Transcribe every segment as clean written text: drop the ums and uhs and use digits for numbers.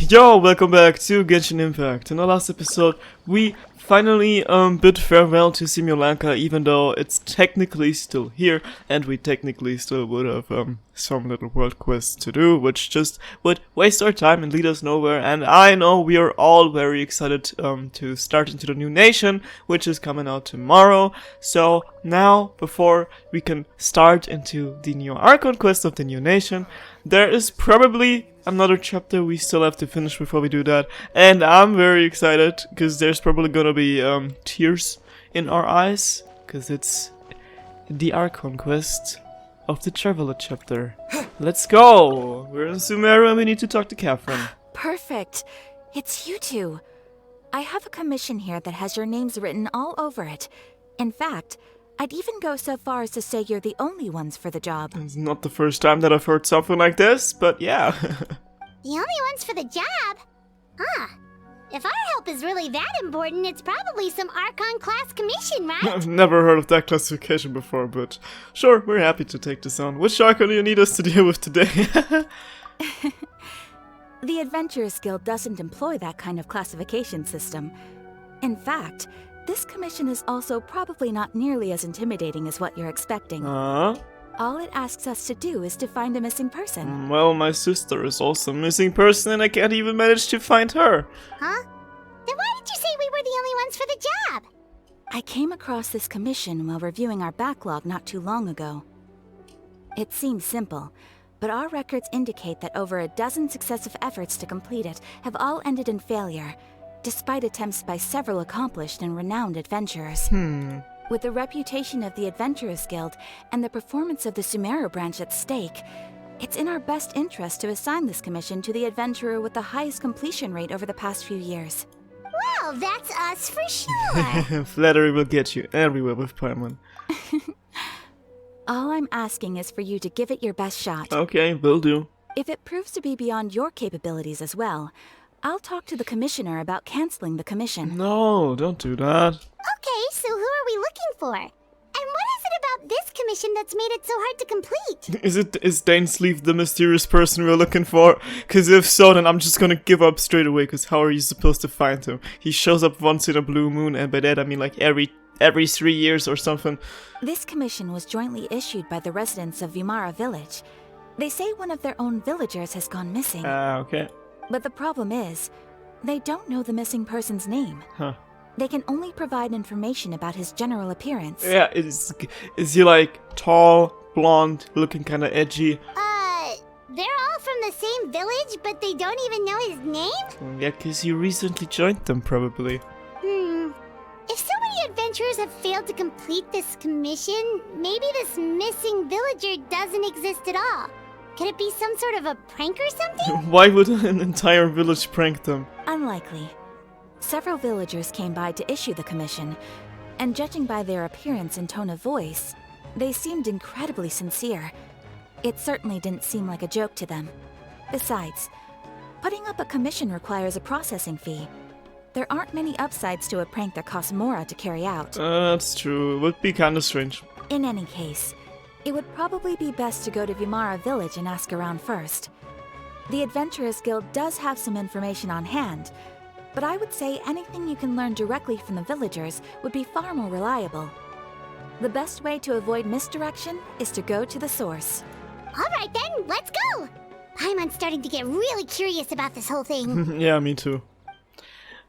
Yo, welcome back to Genshin Impact. In the last episode, we finally bid farewell to Simulanka, even though it's technically still here, and we technically still would have some little world quests to do, which just would waste our time and lead us nowhere. And I know we are all very excited to start into the new nation, which is coming out tomorrow. So now, before we can start into the new Archon quest of the new nation, there is probably another chapter we still have to finish before we do that, and I'm very excited because there's probably gonna be tears in our eyes because it's the Archon quest of the Traveler chapter. Let's go! We're in Sumeru and we need to talk to Catherine. Perfect. It's you two. I have a commission here that has your names written all over it. In fact, I'd even go so far as to say you're the only ones for the job. It's not the first time that I've heard something like this, but yeah. The only ones for the job? Huh. If our help is really that important, it's probably some Archon class commission, right? I've never heard of that classification before, but sure, we're happy to take this on. Which Archon do you need us to deal with today? The Adventurers Guild doesn't employ that kind of classification system. In fact, this commission is also probably not nearly as intimidating as what you're expecting. All it asks us to do is to find a missing person. Well, my sister is also a missing person and I can't even manage to find her. Huh? Then why did you say we were the only ones for the job? I came across this commission while reviewing our backlog not too long ago. It seems simple, but our records indicate that over a dozen successive efforts to complete it have all ended in failure, despite attempts by several accomplished and renowned adventurers. With the reputation of the Adventurers Guild and the performance of the Sumeru branch at stake, it's in our best interest to assign this commission to the adventurer with the highest completion rate over the past few years. Well, that's us for sure. Flattery will get you everywhere with Paimon. All I'm asking is for you to give it your best shot. Okay, will do. If it proves to be beyond your capabilities as well, I'll talk to the commissioner about canceling the commission. No, don't do that. Okay, so who are we looking for? And what is it about this commission that's made it so hard to complete? Is Dainsleeve the mysterious person we're looking for? Cause if so, then I'm just gonna give up straight away, cause how are you supposed to find him? He shows up once in a blue moon, and by that I mean like every 3 years or something. This commission was jointly issued by the residents of Vimara village. They say one of their own villagers has gone missing. Okay. But the problem is, they don't know the missing person's name. Huh. They can only provide information about his general appearance. Yeah, is he like tall, blonde, looking kinda edgy? They're all from the same village, but they don't even know his name? Yeah, cause you recently joined them, probably. If so many adventurers have failed to complete this commission, maybe this missing villager doesn't exist at all. Could it be some sort of a prank or something? Why would an entire village prank them? Unlikely. Several villagers came by to issue the commission, and judging by their appearance and tone of voice, they seemed incredibly sincere. It certainly didn't seem like a joke to them. Besides, putting up a commission requires a processing fee. There aren't many upsides to a prank that costs Mora to carry out. That's true. It would be kinda strange. In any case, it would probably be best to go to Vimara village and ask around first. The Adventurers Guild does have some information on hand, but I would say anything you can learn directly from the villagers would be far more reliable. The best way to avoid misdirection is to go to the source. Alright then, let's go! I'm starting to get really curious about this whole thing. Yeah, me too.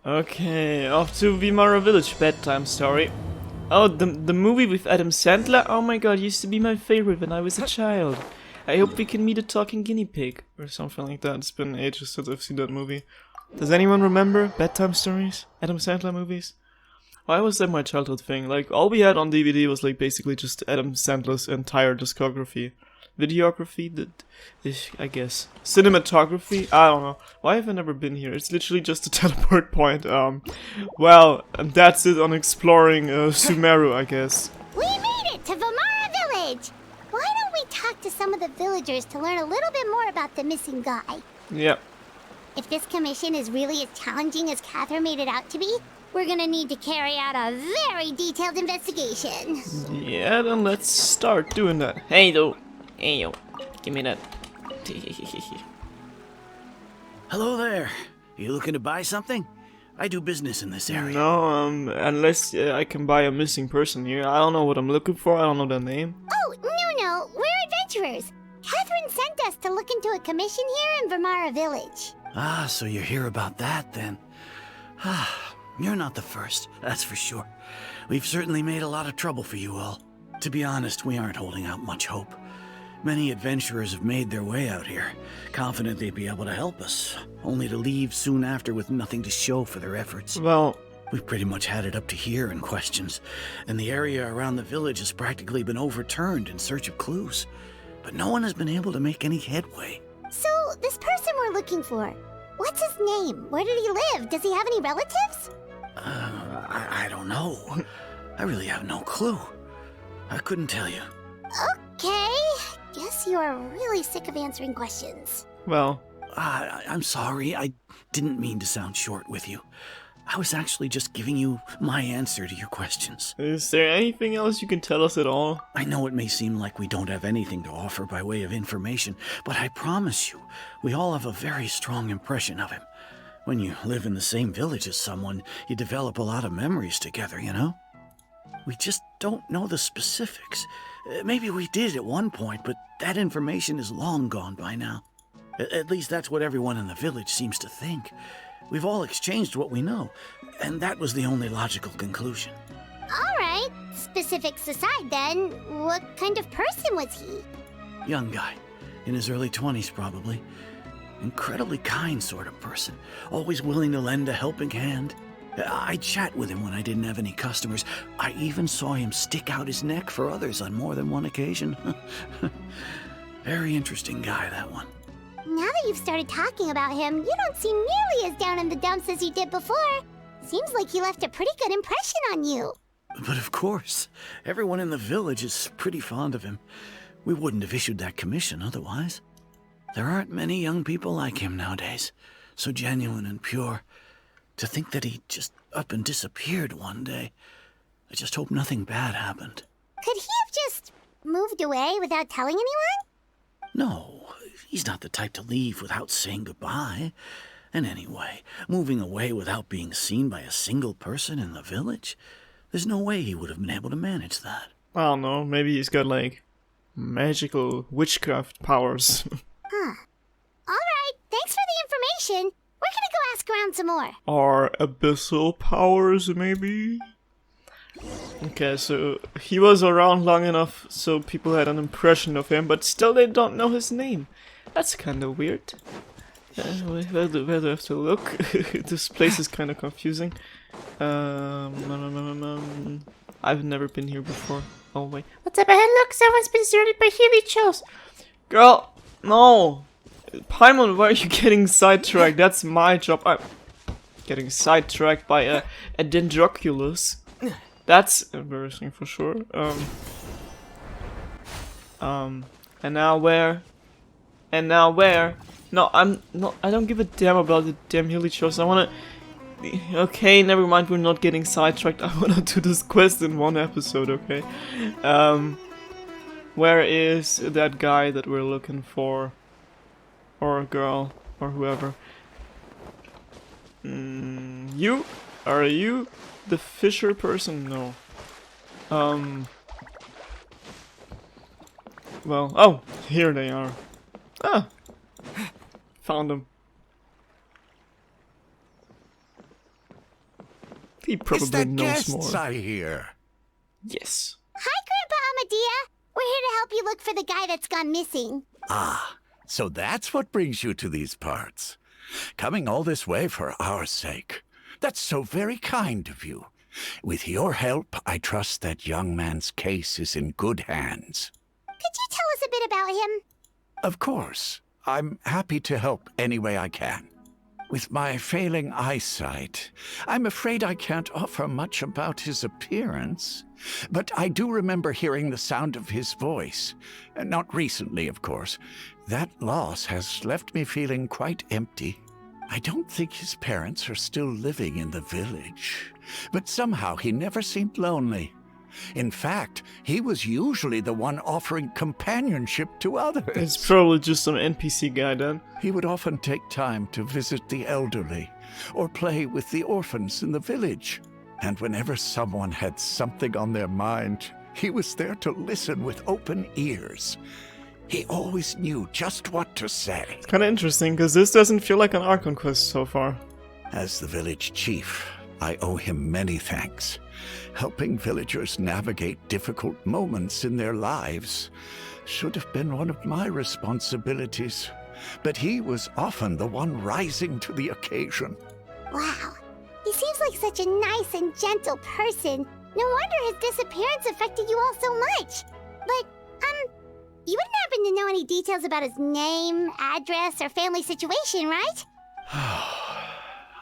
Okay, off to Vimara Village bedtime story. Oh, the movie with Adam Sandler? Oh my god, used to be my favorite when I was a child. I hope we can meet a talking guinea pig or something like that. It's been ages since I've seen that movie. Does anyone remember bedtime stories? Adam Sandler movies? Why was that my childhood thing? Like, all we had on DVD was like basically just Adam Sandler's entire discography. Videography? I guess. Cinematography? I don't know. Why have I never been here? It's literally just a teleport point. Well, that's it on exploring Sumeru, I guess. We made it to Vimara village! Why don't we talk to some of the villagers to learn a little bit more about the missing guy? Yeah. If this commission is really as challenging as Catherine made it out to be, we're gonna need to carry out a very detailed investigation. Yeah, then let's start doing that. Hey, yo, give me that. Hello there. You looking to buy something? I do business in this area. No, unless I can buy a missing person here. I don't know what I'm looking for. I don't know the name. Oh, no, we're adventurers. Catherine sent us to look into a commission here in Vermara Village. Ah, so you hear about that then. Ah, you're not the first, that's for sure. We've certainly made a lot of trouble for you all. To be honest, we aren't holding out much hope. Many adventurers have made their way out here, confident they'd be able to help us, only to leave soon after with nothing to show for their efforts. Well, We've pretty much had it up to here in questions, and the area around the village has practically been overturned in search of clues. But no one has been able to make any headway. So, this person we're looking for, what's his name? Where did he live? Does he have any relatives? I don't know. I really have no clue. I couldn't tell you. Okay, guess you are really sick of answering questions. well, I'm sorry, I didn't mean to sound short with you. I was actually just giving you my answer to your questions. is there anything else you can tell us at all? I know it may seem like we don't have anything to offer by way of information, but I promise you, we all have a very strong impression of him. When you live in the same village as someone, you develop a lot of memories together, you know? We just don't know the specifics. Maybe we did at one point, but that information is long gone by now. At least that's what everyone in the village seems to think. We've all exchanged what we know, and that was the only logical conclusion. Alright, specifics aside then, what kind of person was he? Young guy, in his early 20s probably. Incredibly kind sort of person, always willing to lend a helping hand. I'd chat with him when I didn't have any customers. I even saw him stick out his neck for others on more than one occasion. Very interesting guy, that one. Now that you've started talking about him, you don't seem nearly as down in the dumps as you did before. Seems like he left a pretty good impression on you. But of course, everyone in the village is pretty fond of him. We wouldn't have issued that commission otherwise. There aren't many young people like him nowadays, so genuine and pure. To think that he just up and disappeared one day. I just hope nothing bad happened. Could he have just moved away without telling anyone? No, he's not the type to leave without saying goodbye. And anyway, moving away without being seen by a single person in the village? There's no way he would have been able to manage that. I don't know, maybe he's got like magical witchcraft powers. Alright, thanks for the information. We're gonna go ask around some more. Or abyssal powers, maybe? Okay, so he was around long enough so people had an impression of him, but still they don't know his name. That's kind of weird. Where do I have to look? This place is kind of confusing. I've never been here before. Oh wait. What's up ahead? Look, someone's been surrounded by helichos. Girl, no! Paimon, why are you getting sidetracked? That's my job. I'm getting sidetracked by a dendroculus. That's embarrassing for sure. And now where? And now where? No, I'm not. I don't give a damn about the damn helichos. I wanna. Okay, never mind. We're not getting sidetracked. I wanna do this quest in one episode. Okay. Where is that guy that we're looking for? Or a girl, or whoever. You? Are you the fisher person? No. Well, oh, here they are. Ah! Found them. He probably knows more. I hear. Yes. Hi, Grandpa Amadea. We're here to help you look for the guy that's gone missing. Ah, so that's what brings you to these parts. Coming all this way for our sake. That's so very kind of you. With your help, I trust that young man's case is in good hands. Could you tell us a bit about him? Of course. I'm happy to help any way I can. With my failing eyesight, I'm afraid I can't offer much about his appearance. But I do remember hearing the sound of his voice. Not recently, of course. That loss has left me feeling quite empty. I don't think his parents are still living in the village. But somehow he never seemed lonely. In fact, he was usually the one offering companionship to others. It's probably just some NPC guy then. He would often take time to visit the elderly or play with the orphans in the village. And whenever someone had something on their mind, he was there to listen with open ears. He always knew just what to say. Kinda interesting, because this doesn't feel like an Archon quest so far. As the village chief, I owe him many thanks. Helping villagers navigate difficult moments in their lives should have been one of my responsibilities. But he was often the one rising to the occasion. Wow. He seems like such a nice and gentle person. No wonder his disappearance affected you all so much. But, you wouldn't happen to know any details about his name, address, or family situation, right?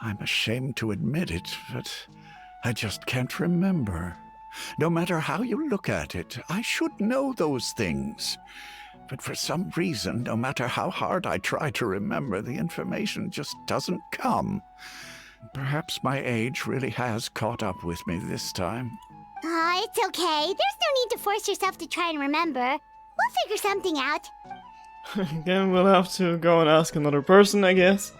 I'm ashamed to admit it, but I just can't remember. No matter how you look at it, I should know those things. But for some reason, no matter how hard I try to remember, the information just doesn't come. Perhaps my age really has caught up with me this time. It's okay. There's no need to force yourself to try and remember. We'll figure something out. Again, we'll have to go and ask another person, I guess.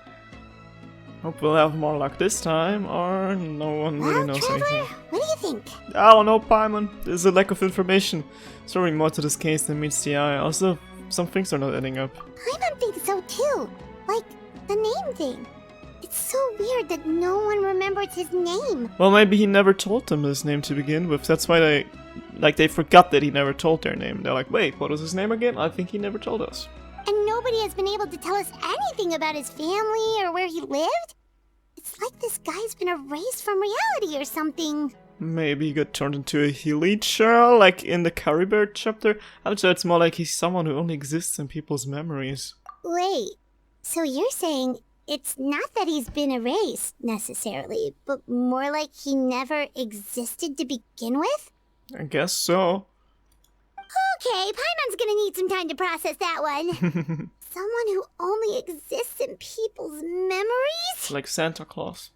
Hope we'll have more luck this time, or no one really knows Trevor, anything. what do you think? I don't know, Paimon. There's a lack of information. There's already more to this case than meets the eye. Also, some things are not adding up. Paimon thinks so too. Like, the name thing. It's so weird that no one remembers his name. Well, maybe he never told them his name to begin with. That's why they forgot that he never told their name. They're like, wait, what was his name again? I think he never told us. And nobody has been able to tell us anything about his family or where he lived. It's like this guy's been erased from reality or something. Maybe he got turned into a Hilichar, like in the Caribert chapter. I would say it's more like he's someone who only exists in people's memories. Wait, so you're saying it's not that he's been erased, necessarily, but more like he never existed to begin with? I guess so. Okay, Paimon's gonna need some time to process that one. Someone who only exists in people's memories? Like Santa Claus.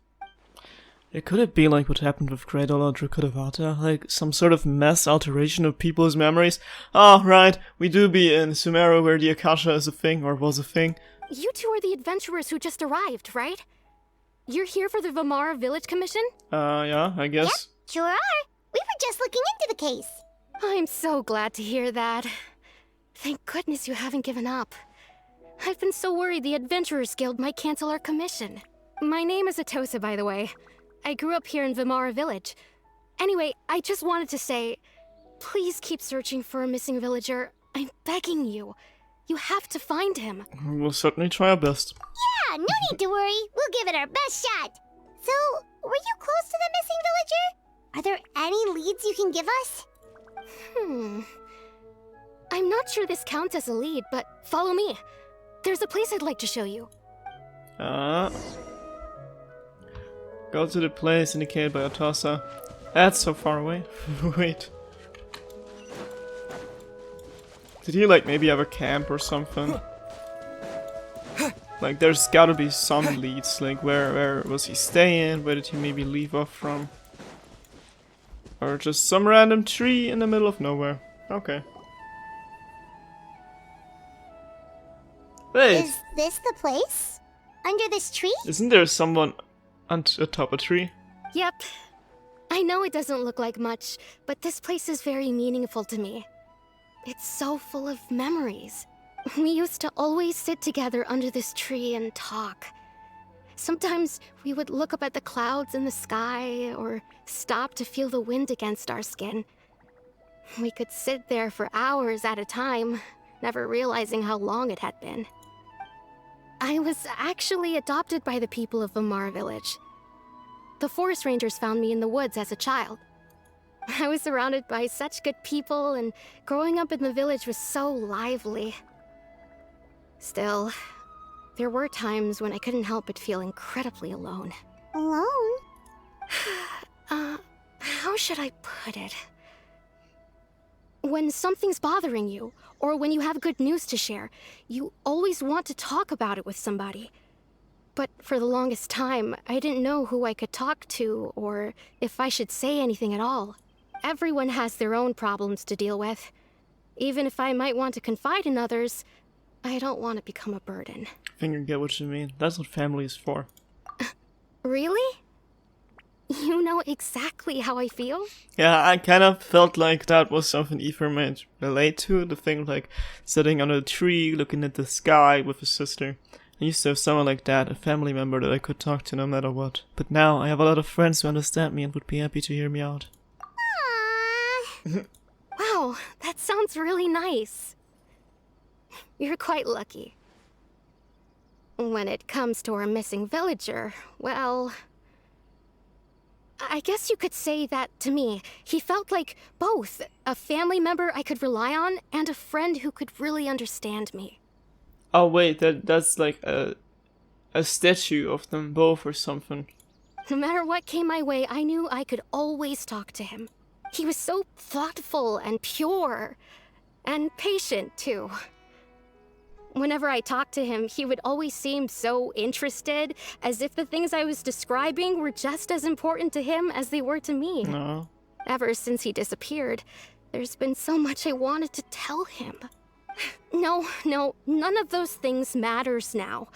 Could it be like what happened with Great Ola Drukudavata? Like some sort of mass alteration of people's memories? Oh, right, we do be in Sumeru where the Akasha is a thing, or was a thing. You two are the adventurers who just arrived, right? You're here for the Vamara Village Commission? Yeah, I guess. Yep, sure are. We were just looking into the case. I'm so glad to hear that. Thank goodness you haven't given up. I've been so worried the Adventurers Guild might cancel our commission. My name is Atosa, by the way. I grew up here in Vamara Village. Anyway, I just wanted to say, please keep searching for a missing villager. I'm begging you. You have to find him. We'll certainly try our best. Yeah, no need to worry. We'll give it our best shot. So, were you close to the missing villager? Are there any leads you can give us? I'm not sure this counts as a lead, but follow me. There's a place I'd like to show you. Go to the place indicated by Atosa. That's so far away. Wait. Did he like maybe have a camp or something? Like there's gotta be some leads, like where was he staying, where did he maybe leave off from? Or just some random tree in the middle of nowhere. Okay. Wait! Is this the place? Under this tree? Isn't there someone atop a tree? Yep. I know it doesn't look like much, but this place is very meaningful to me. It's so full of memories. We used to always sit together under this tree and talk. Sometimes we would look up at the clouds in the sky, or stop to feel the wind against our skin. We could sit there for hours at a time, never realizing how long it had been. I was actually adopted by the people of Vamara Village. The forest rangers found me in the woods as a child. I was surrounded by such good people, and growing up in the village was so lively. Still, there were times when I couldn't help but feel incredibly alone. Alone? How should I put it? When something's bothering you, or when you have good news to share, you always want to talk about it with somebody. But for the longest time, I didn't know who I could talk to, or if I should say anything at all. everyone has their own problems to deal with. Even if I might want to confide in others, I don't want to become a burden. I think I get what you mean. That's what family is for. Really? You know exactly how I feel? Yeah, I kind of felt like that was something Ether might relate to. The thing like sitting under a tree, looking at the sky with his sister. I used to have someone like that, a family member that I could talk to no matter what. But now I have a lot of friends who understand me and would be happy to hear me out. Aww. Wow, that sounds really nice. You're quite lucky. When it comes to our missing villager, well, I guess you could say that to me. He felt like both a family member I could rely on and a friend who could really understand me. Oh wait, that's like a statue of them both or something. No matter what came my way, I knew I could always talk to him. He was so thoughtful and pure, and patient too. Whenever I talked to him, he would always seem so interested, as if the things I was describing were just as important to him as they were to me. No. Ever since he disappeared, there's been so much I wanted to tell him. No, none of those things matters now.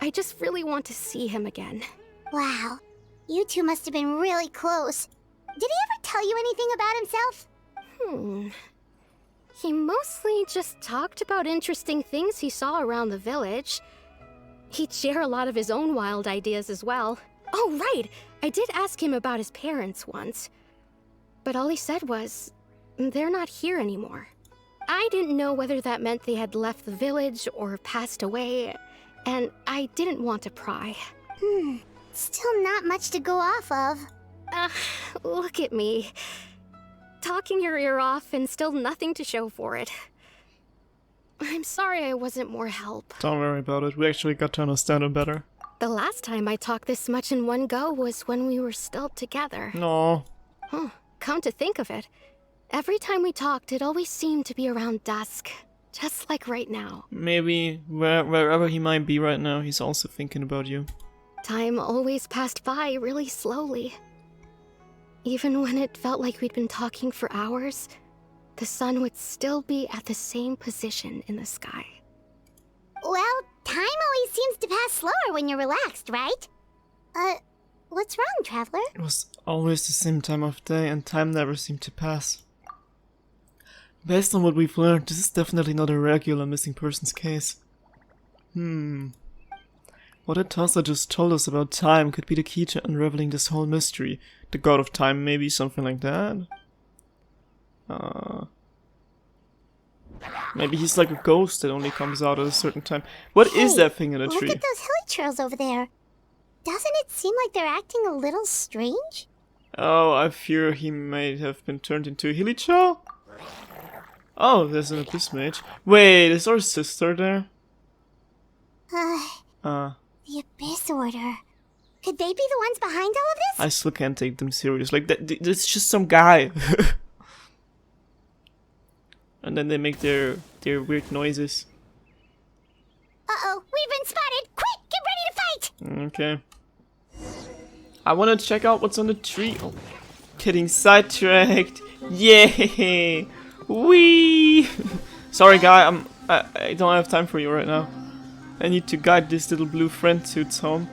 I just really want to see him again. Wow. You two must have been really close. Did he ever tell you anything about himself? He mostly just talked about interesting things he saw around the village. He'd share a lot of his own wild ideas as well. Oh, right! I did ask him about his parents once. But all he said was, they're not here anymore. I didn't know whether that meant they had left the village or passed away, and I didn't want to pry. Still not much to go off of. Look at me. Talking your ear off and still nothing to show for it. I'm sorry I wasn't more help. Don't worry about it. We actually got to understand him better. The last time I talked this much in one go was when we were still together. No. Huh, come to think of it, every time we talked, it always seemed to be around dusk. Just like right now. Maybe wherever he might be right now, he's also thinking about you. Time always passed by really slowly. Even when it felt like we'd been talking for hours, the sun would still be at the same position in the sky. Well, time always seems to pass slower when you're relaxed, right? What's wrong, Traveler? It was always the same time of day and time never seemed to pass. Based on what we've learned, this is definitely not a regular missing persons case. What Atossa just told us about time could be the key to unraveling this whole mystery. The god of time, maybe, something like that? Maybe he's like a ghost that only comes out at a certain time. What is that thing in the tree? Look at those hilly trails over there. Doesn't it seem like they're acting a little strange? Oh, I fear he may have been turned into a Hilichurl? Oh, there's an Abyss Mage. Wait, is our sister there? The Abyss Order. Could they be the ones behind all of this? I still can't take them serious. Like, it's just some guy. And then they make their weird noises. Uh-oh, we've been spotted! Quick, get ready to fight! Okay. I wanna check out what's on the tree. Oh, getting sidetracked. Yay! Whee! Sorry, guy, I don't have time for you right now. I need to guide this little blue friend to its home.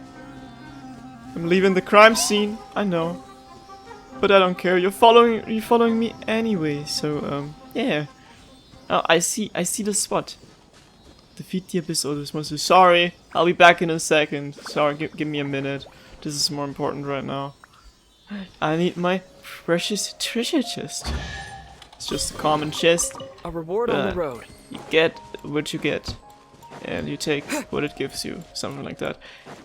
I'm leaving the crime scene, I know. But I don't care, you're following me anyway, so, yeah. Oh, I see the spot. Defeat the Abyss Order's monster. Sorry, I'll be back in a second. Sorry, give me a minute. This is more important right now. I need my precious treasure chest. It's just a common chest. A reward on the road. You get what you get. And you take what it gives you. Something like that.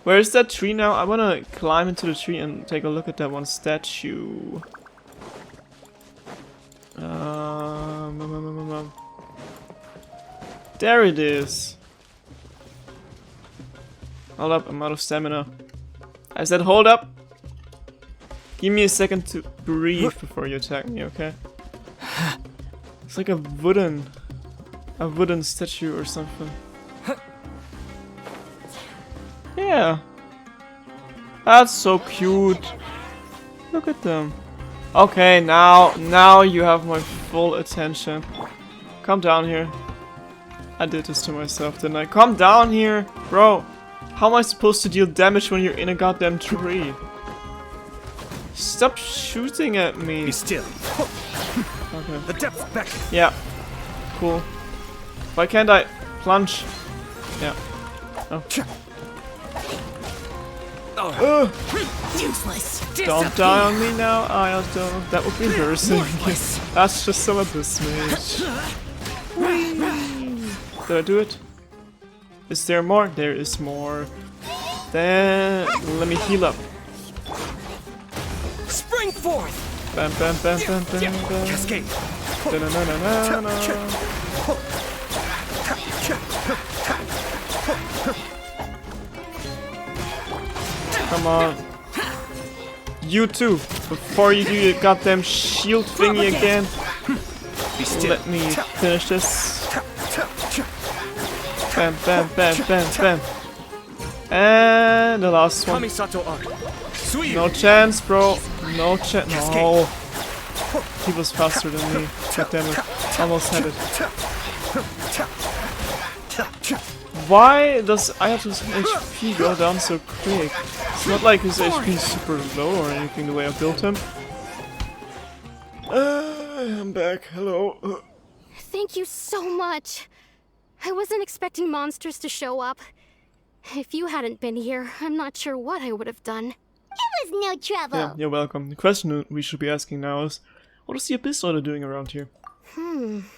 Where is that tree now? I wanna climb into the tree and take a look at that one statue. There it is. Hold up, I'm out of stamina. I said hold up. Give me a second to breathe before you attack me, okay? It's like a wooden statue or something. Yeah. That's so cute. Look at them. Okay, now you have my full attention. Come down here. I did this to myself, didn't I? Come down here, bro. How am I supposed to deal damage when you're in a goddamn tree? Stop shooting at me. Be still. Okay. The depths beckon. Yeah. Cool. Why can't I plunge? Yeah. Oh. Useless. Don't die on me now, I don't. That would be embarrassing. That's just some abyss mage. Did I do it? Is there more? There is more. Then let me heal up. Spring forth. Bam bam bam bam bam bam. Cascade. Da-na-na-na-na-na. Come on. You too. Before you do your goddamn shield thingy again. Be still. Let me finish this. Bam, bam, bam, bam, bam. And the last one. Kamisato art. Sweet. No chance, bro. No chance. No. He was faster than me. God damn it. Almost had it. Why does Ayato's HP go down so quick? It's not like his HP is super low or anything the way I built him. I'm back. Hello. Thank you so much. I wasn't expecting monsters to show up. If you hadn't been here, I'm not sure what I would have done. It was no trouble. Yeah, you're welcome. The question we should be asking now is, what is the Abyss Order doing around here?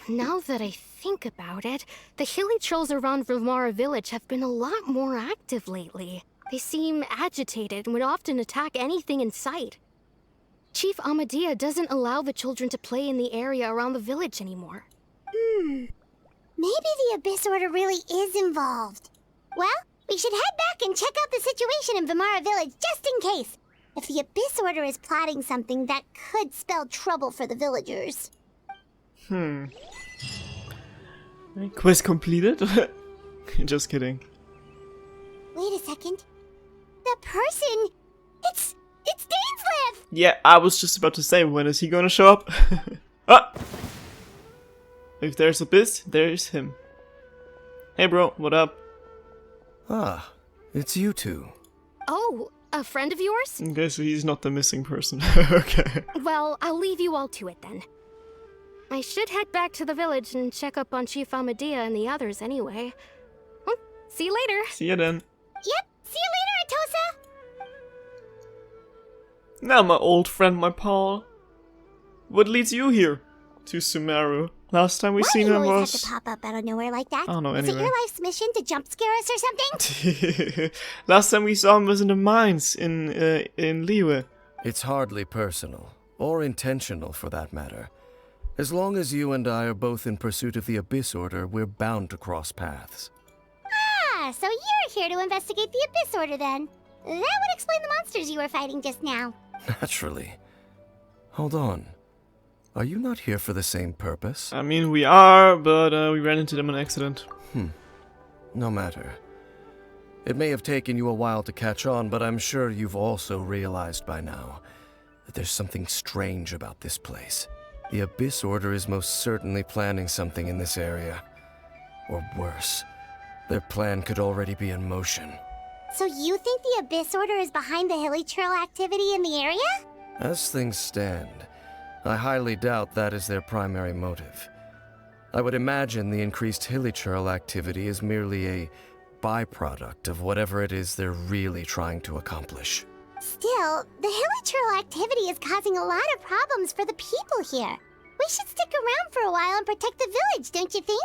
Now that I think about it, the hilly trolls around Vilmara village have been a lot more active lately. They seem agitated and would often attack anything in sight. Chief Amadea doesn't allow the children to play in the area around the village anymore. Maybe the Abyss Order really is involved. Well, we should head back and check out the situation in Vilmara village just in case. If the Abyss Order is plotting something that could spell trouble for the villagers. Quest completed? Just kidding. Wait a second. That person... It's Dainslev! Yeah, I was just about to say, when is he gonna show up? Ah! If there's Abyss, there's him. Hey bro, what up? Ah, it's you two. Oh, a friend of yours? Okay, so he's not the missing person. Okay. Well, I'll leave you all to it then. I should head back to the village and check up on Chief Amadea and the others anyway. Well, see you later. See ya then. Yep, see you later, Atosa! Now my old friend, my pal. What leads you here? To Sumeru. Last time we Why seen do you him always was... have to pop up out of nowhere like that? I don't know, Is it anyway. your life's mission to jump scare us or something? Last time we saw him was in the mines in Liyue. It's hardly personal, or intentional for that matter. As long as you and I are both in pursuit of the Abyss Order, we're bound to cross paths. Ah, so you're here to investigate the Abyss Order then. That would explain the monsters you were fighting just now. Naturally. Hold on. Are you not here for the same purpose? I mean, we are, but we ran into them on accident. No matter. It may have taken you a while to catch on, but I'm sure you've also realized by now that there's something strange about this place. The Abyss Order is most certainly planning something in this area. Or worse, their plan could already be in motion. So you think the Abyss Order is behind the hilly trail activity in the area? As things stand, I highly doubt that is their primary motive. I would imagine the increased hilichurl activity is merely a byproduct of whatever it is they're really trying to accomplish. Still, the hilichurl activity is causing a lot of problems for the people here. We should stick around for a while and protect the village, don't you think?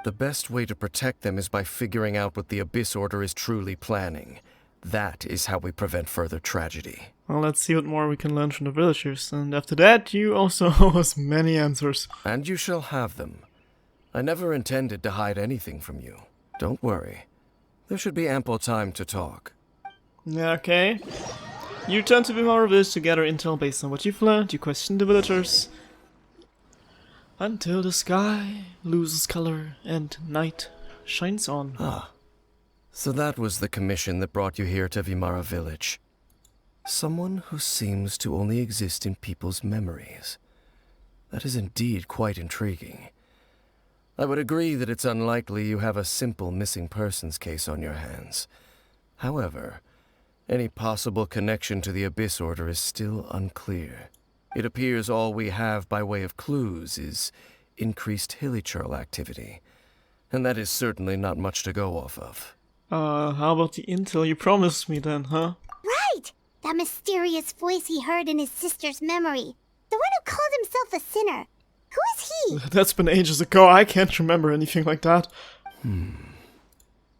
The best way to protect them is by figuring out what the Abyss Order is truly planning. That is how we prevent further tragedy. Well, let's see what more we can learn from the villagers, and after that, you also owe us many answers. And you shall have them. I never intended to hide anything from you. Don't worry. There should be ample time to talk. Yeah, okay. You turn to Vilmara village to gather intel based on what you've learned. You question the villagers. Until the sky loses color and night shines on. Ah. So that was the commission that brought you here to Vilmara village. Someone who seems to only exist in people's memories. That is indeed quite intriguing. I would agree that it's unlikely you have a simple missing persons case on your hands. However, any possible connection to the Abyss Order is still unclear. It appears all we have by way of clues is increased hilichurl activity, and that is certainly not much to go off of. How about the intel you promised me then, huh? Right! That mysterious voice he heard in his sister's memory. The one who called himself a sinner. Who is he? That's been ages ago, I can't remember anything like that.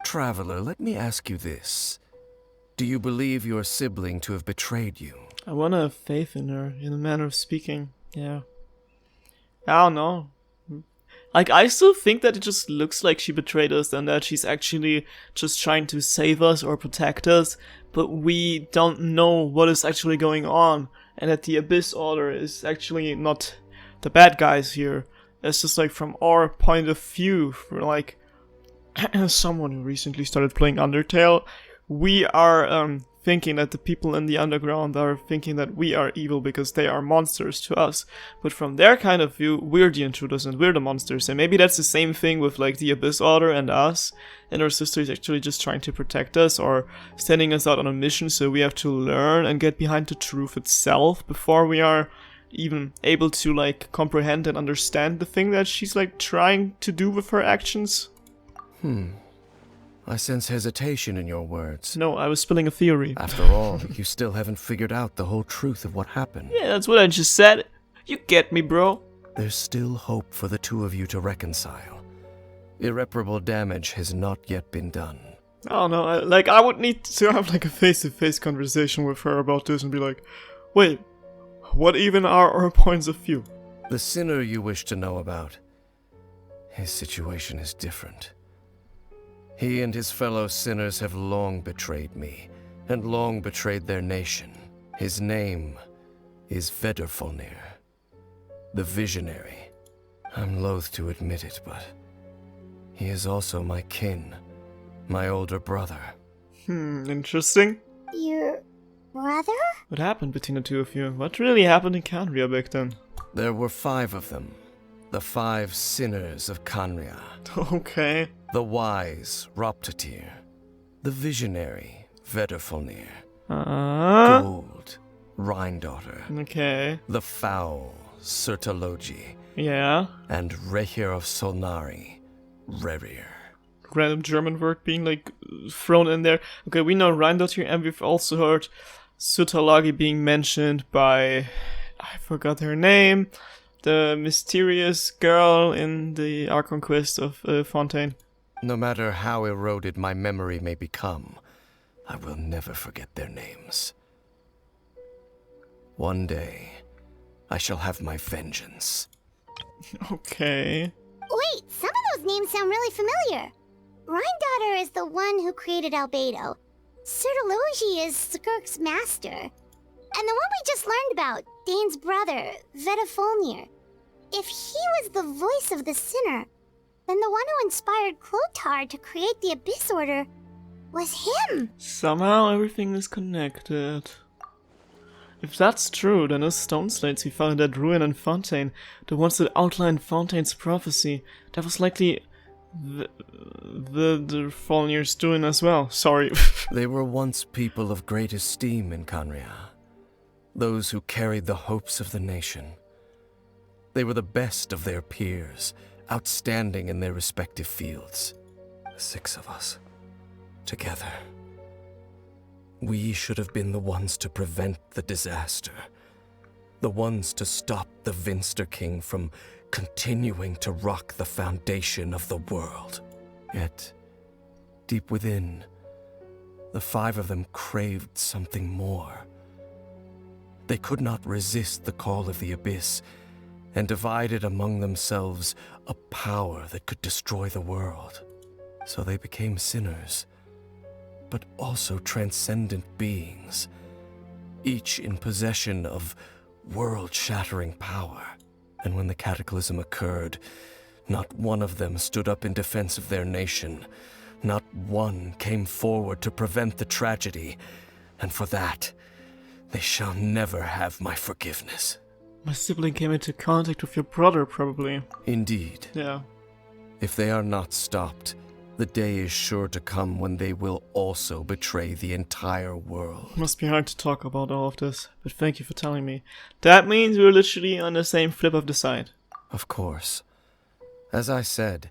Traveler, let me ask you this. Do you believe your sibling to have betrayed you? I wanna have faith in her, in a manner of speaking, yeah. I don't know. Like, I still think that it just looks like she betrayed us and that she's actually just trying to save us or protect us, but we don't know what is actually going on, and that the Abyss Order is actually not the bad guys here. It's just like from our point of view, for like someone who recently started playing Undertale, we are thinking that the people in the underground are thinking that we are evil because they are monsters to us. But from their kind of view, we're the intruders and we're the monsters. And maybe that's the same thing with like the Abyss Order and us. And our sister is actually just trying to protect us or sending us out on a mission, so we have to learn and get behind the truth itself before we are even able to like comprehend and understand the thing that she's like trying to do with her actions. I sense hesitation in your words. No, I was spilling a theory. After all, you still haven't figured out the whole truth of what happened. Yeah, that's what I just said. You get me, bro. There's still hope for the two of you to reconcile. Irreparable damage has not yet been done. I don't know, I would need to have like a face-to-face conversation with her about this and be like, wait, what even are our points of view? The sinner you wish to know about, his situation is different. He and his fellow sinners have long betrayed me, and long betrayed their nation. His name is Vedrfolnir, the Visionary. I'm loath to admit it, but he is also my kin, my older brother. Interesting. Your brother? What happened between the two of you? What really happened in Canria back then? There were 5 of them, the 5 sinners of Canria. Okay. The wise Roptatir, the visionary Vedrfolnir, Gold Rhindaughter, okay. the foul Sertologi, Yeah. and Rehir of Solnari, Rerir. Random German word being like thrown in there. Okay, we know Rhindaughter, and we've also heard Sutalagi being mentioned by, I forgot her name, the mysterious girl in the Archon Quest of Fontaine. No matter how eroded my memory may become, I will never forget their names. One day, I shall have my vengeance. Okay. Wait, some of those names sound really familiar. Rhindaughter is the one who created Albedo. Sertologi is Skirk's master. And the one we just learned about, Dane's brother, Vedrfolnir. If he was the voice of the sinner, then the one who inspired Clothar to create the Abyss Order was him. Somehow everything is connected. If that's true, then those stone slates we found in that ruin in Fontaine, the ones that outlined Fontaine's prophecy, that was likely the Folnir's doing as well. Sorry. They were once people of great esteem in Canria. Those who carried the hopes of the nation. They were the best of their peers, outstanding in their respective fields. 6 of us, together. We should have been the ones to prevent the disaster. The ones to stop the Vinster King from continuing to rock the foundation of the world. Yet, deep within, the 5 of them craved something more. They could not resist the call of the Abyss, and divided among themselves a power that could destroy the world. So they became sinners, but also transcendent beings, each in possession of world-shattering power. And when the cataclysm occurred, not one of them stood up in defense of their nation. Not one came forward to prevent the tragedy. And for that, They shall never have my forgiveness. My sibling came into contact with your brother, probably. Indeed. Yeah. If they are not stopped, the day is sure to come when they will also betray the entire world. Must be hard to talk about all of this, but thank you for telling me. That means we're literally on the same flip of the side. Of course. As I said,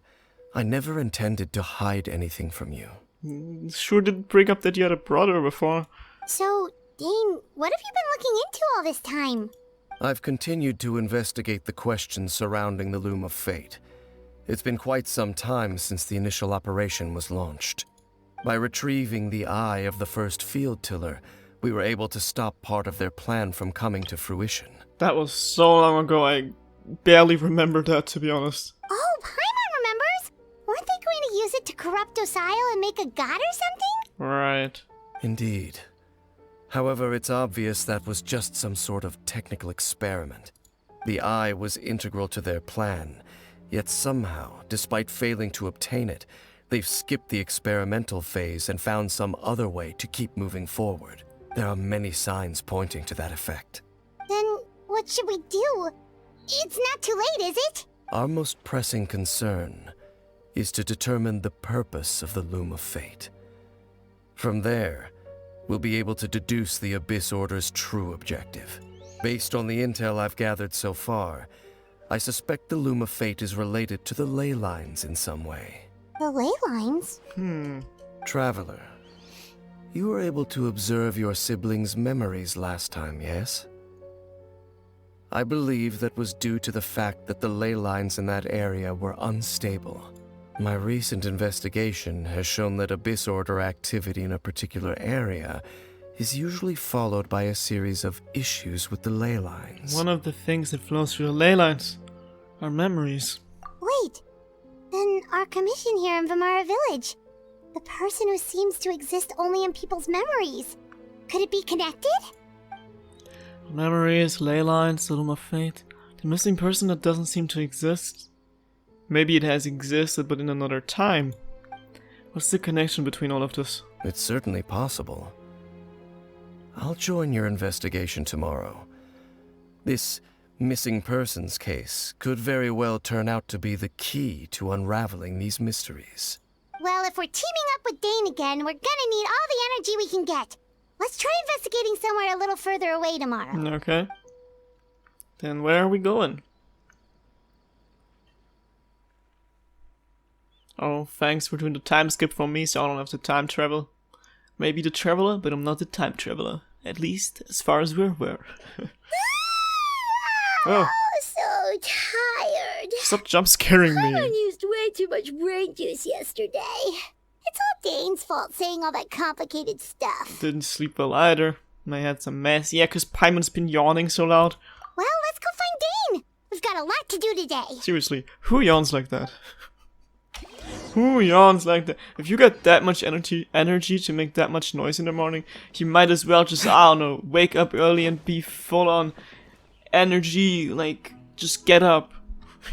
I never intended to hide anything from you. Sure didn't bring up that you had a brother before. So, Dane, what have you been looking into all this time? I've continued to investigate the questions surrounding the Loom of Fate. It's been quite some time since the initial operation was launched. By retrieving the eye of the first field tiller, we were able to stop part of their plan from coming to fruition. That was so long ago, I barely remember that, to be honest. Oh, Paimon remembers! Weren't they going to use it to corrupt Osile and make a god or something? Right. Indeed. However, it's obvious that was just some sort of technical experiment. The eye was integral to their plan, yet somehow, despite failing to obtain it, they've skipped the experimental phase and found some other way to keep moving forward. There are many signs pointing to that effect. Then, what should we do? It's not too late, is it? Our most pressing concern is to determine the purpose of the Loom of Fate. From there, we'll be able to deduce the Abyss Order's true objective. Based on the intel I've gathered so far, I suspect the Loom of Fate is related to the ley lines in some way. The ley lines? Traveler, you were able to observe your siblings' memories last time, yes? I believe that was due to the fact that the ley lines in that area were unstable. My recent investigation has shown that Abyss Order activity in a particular area is usually followed by a series of issues with the ley lines. One of the things that flows through the ley lines are memories. Wait, then our commission here in Vimara Village. The person who seems to exist only in people's memories. Could it be connected? Memories, ley lines, the Loom of Fate. The missing person that doesn't seem to exist. Maybe it has existed, but in another time. What's the connection between all of this? It's certainly possible. I'll join your investigation tomorrow. This missing persons case could very well turn out to be the key to unraveling these mysteries. Well, if we're teaming up with Dane again, we're gonna need all the energy we can get. Let's try investigating somewhere a little further away tomorrow. Okay. Then where are we going? Oh, thanks for doing the time skip for me so I don't have to time travel. Maybe the traveler, but I'm not the time traveler. At least, as far as we're aware. Oh. So tired. Stop jump scaring me. I used way too much brain juice yesterday. It's all Dane's fault saying all that complicated stuff. Didn't sleep well either. I had some mess. Yeah, because Paimon's been yawning so loud. Well, let's go find Dane. We've got a lot to do today. Seriously, who yawns like that? Who yawns like that? If you got that much energy to make that much noise in the morning, you might as well just, I don't know, wake up early and be full on energy, like, just get up.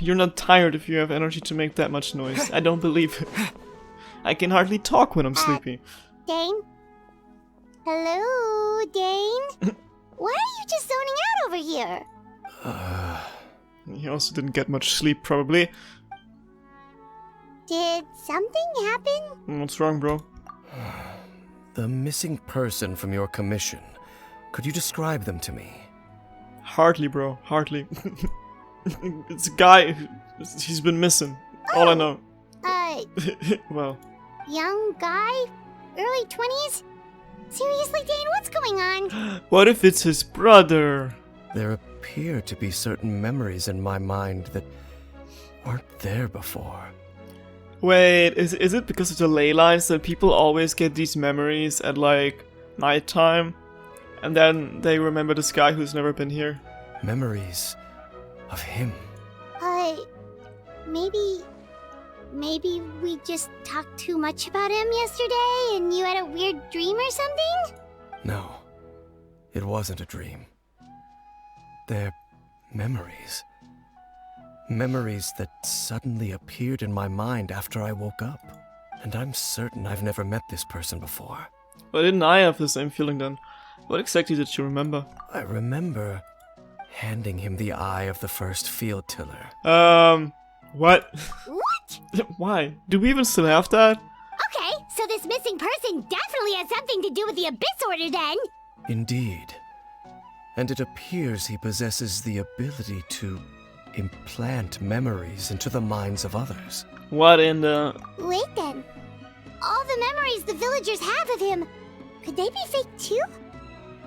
You're not tired if you have energy to make that much noise. I don't believe it. I can hardly talk when I'm sleepy. Dane? Hello, Dane? Why are you just zoning out over here? He also didn't get much sleep, probably. Did something happen? What's wrong, bro? The missing person from your commission. Could you describe them to me? Hardly, bro. Hardly. It's a guy. He's been missing. All I know. Well. Young guy? Early 20s? Seriously, Dane, what's going on? What if it's his brother? There appear to be certain memories in my mind that weren't there before. Wait, is it because of the ley lines that people always get these memories at, like, nighttime? And then they remember this guy who's never been here? Memories of him. Maybe we just talked too much about him yesterday and you had a weird dream or something? No, it wasn't a dream. They're memories. Memories that suddenly appeared in my mind after I woke up. And I'm certain I've never met this person before. But didn't I have the same feeling then? What exactly did you remember? I remember handing him the eye of the first field tiller. What? What? Why? Do we even still have that? Okay, so this missing person definitely has something to do with the Abyss Order then. Indeed. And it appears he possesses the ability to implant memories into the minds of others. What in the... Wait then. All the memories the villagers have of him, could they be fake too?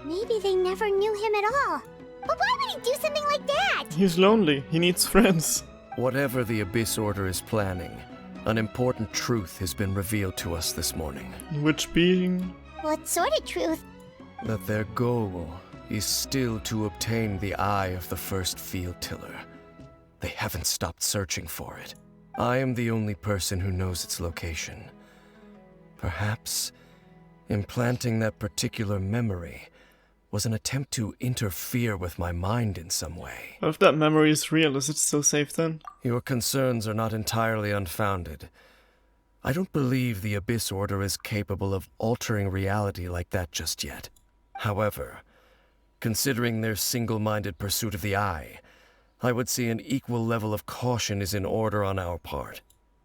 Maybe they never knew him at all. But why would he do something like that? He's lonely. He needs friends. Whatever the Abyss Order is planning, an important truth has been revealed to us this morning. Which being... What sort of truth? That their goal is still to obtain the eye of the first field tiller. They haven't stopped searching for it. I am the only person who knows its location. Perhaps implanting that particular memory was an attempt to interfere with my mind in some way. What if that memory is real? Is it still safe then? Your concerns are not entirely unfounded. I don't believe the Abyss Order is capable of altering reality like that just yet. However, considering their single-minded pursuit of the eye, I would say an equal level of caution is in order on our part.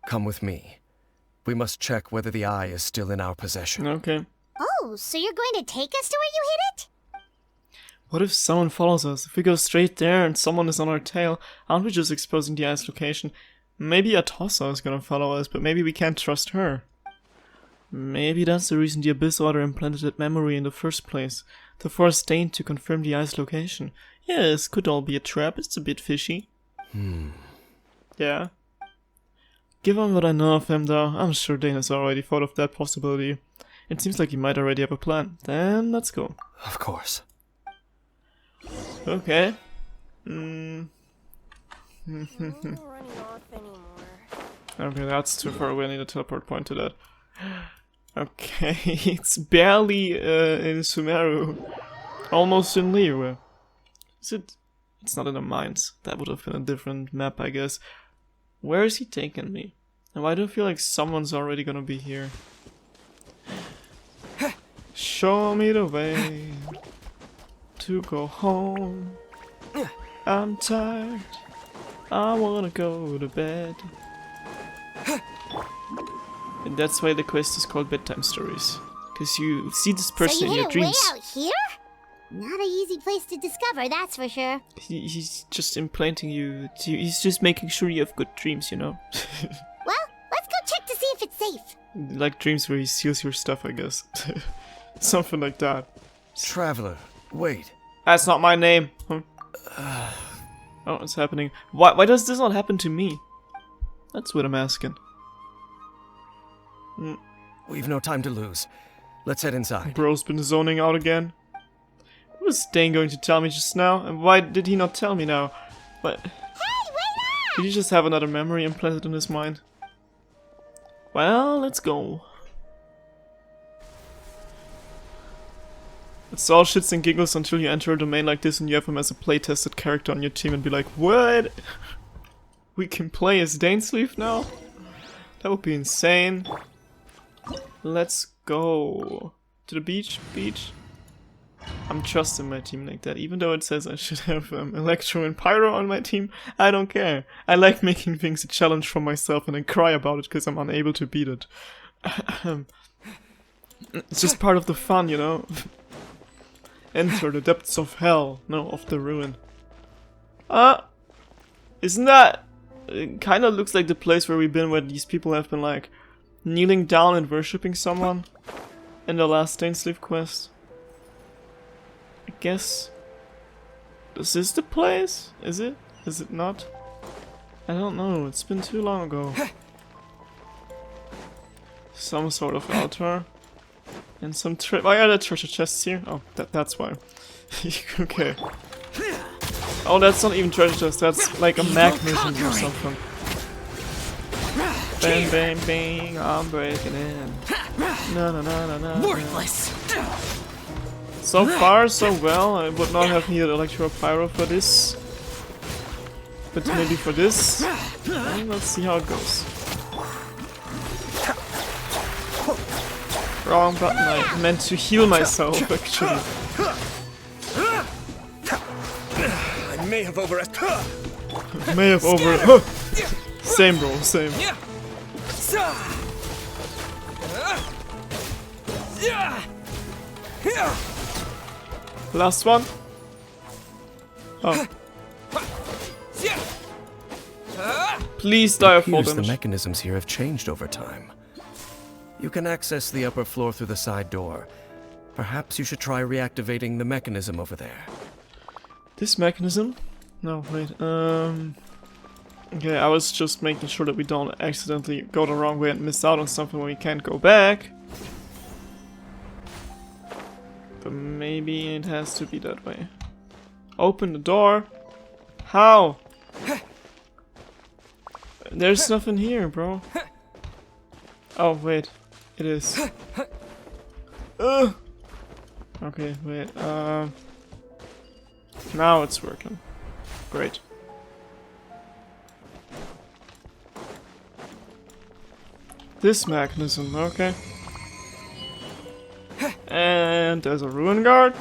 Come with me. We must check whether the eye is still in our possession. Okay. Oh, so you're going to take us to where you hid it? What if someone follows us? If we go straight there and someone is on our tail, aren't we just exposing the eye's location? Maybe Atossa is gonna follow us, but maybe we can't trust her. Maybe that's the reason the Abyss Order implanted that memory in the first place. To force Dane to confirm the eye's location. Yes, could all be a trap. It's a bit fishy. Yeah. Given what I know of him though, I'm sure Dane has already thought of that possibility. It seems like he might already have a plan. Then let's go. Of course. Okay. Okay, that's too far away. I need a teleport point to that. Okay, it's barely in Sumeru. Almost in Liyue. Is it? It's not in the mines. That would have been a different map, I guess. Where is he taking me? And why do I feel like someone's already gonna be here? Show me the way to go home. I'm tired. I wanna go to bed. And that's why the quest is called Bedtime Stories. Because you see this person so in your dreams. Way out here? Not an easy place to discover, that's for sure. He's just implanting you. He's just making sure you have good dreams, you know? Well, let's go check to see if it's safe. Like dreams where he steals your stuff, I guess. Something like that. Traveler, wait. That's not my name. Huh? Oh, it's happening. Why does this not happen to me? That's what I'm asking. We've no time to lose. Let's head inside. Bro's been zoning out again. What was Dane going to tell me just now? And why did he not tell me now? But Hey, wait up! did he just have another memory implanted in his mind? Well, let's go. It's all shits and giggles until you enter a domain like this and you have him as a play-tested character on your team and be like, what? We can play as Dainsleif now? That would be insane. Let's go. To the beach? Beach? I'm trusting my team like that. Even though it says I should have Electro and Pyro on my team, I don't care. I like making things a challenge for myself and then cry about it because I'm unable to beat it. It's just part of the fun, you know? Enter the depths of hell. No, of the ruin. Isn't that... It kind of looks like the place where we've been, where these people have been like kneeling down and worshipping someone in the last Dainsleif quest. I guess. Is this the place? Is it? Is it not? I don't know. It's been too long ago. Some sort of altar. And some why are there treasure chests here? Oh, that's why. Okay. Oh, that's not even treasure chest. That's like a mag mission or something. Bang, bang, bang. I'm breaking in. No. Worthless. So far, so well. I would not have needed Electro Pyro for this. But maybe for this. And let's see how it goes. Wrong button. I meant to heal myself, actually. I may have overestimated. May have over. Same, bro. Same. Last one. Oh. Please die of fall Appears the damage. mechanisms here have changed over time. You can access the upper floor through the side door. Perhaps you should try reactivating the mechanism over there. This mechanism? No, wait. Okay, I was just making sure that we don't accidentally go the wrong way and miss out on something when we can't go back. But maybe it has to be that way. Open the door. How? There's nothing here, bro. Oh, wait. It is. Okay, wait. Now it's working. Great. This mechanism, okay. And there's a ruin guard.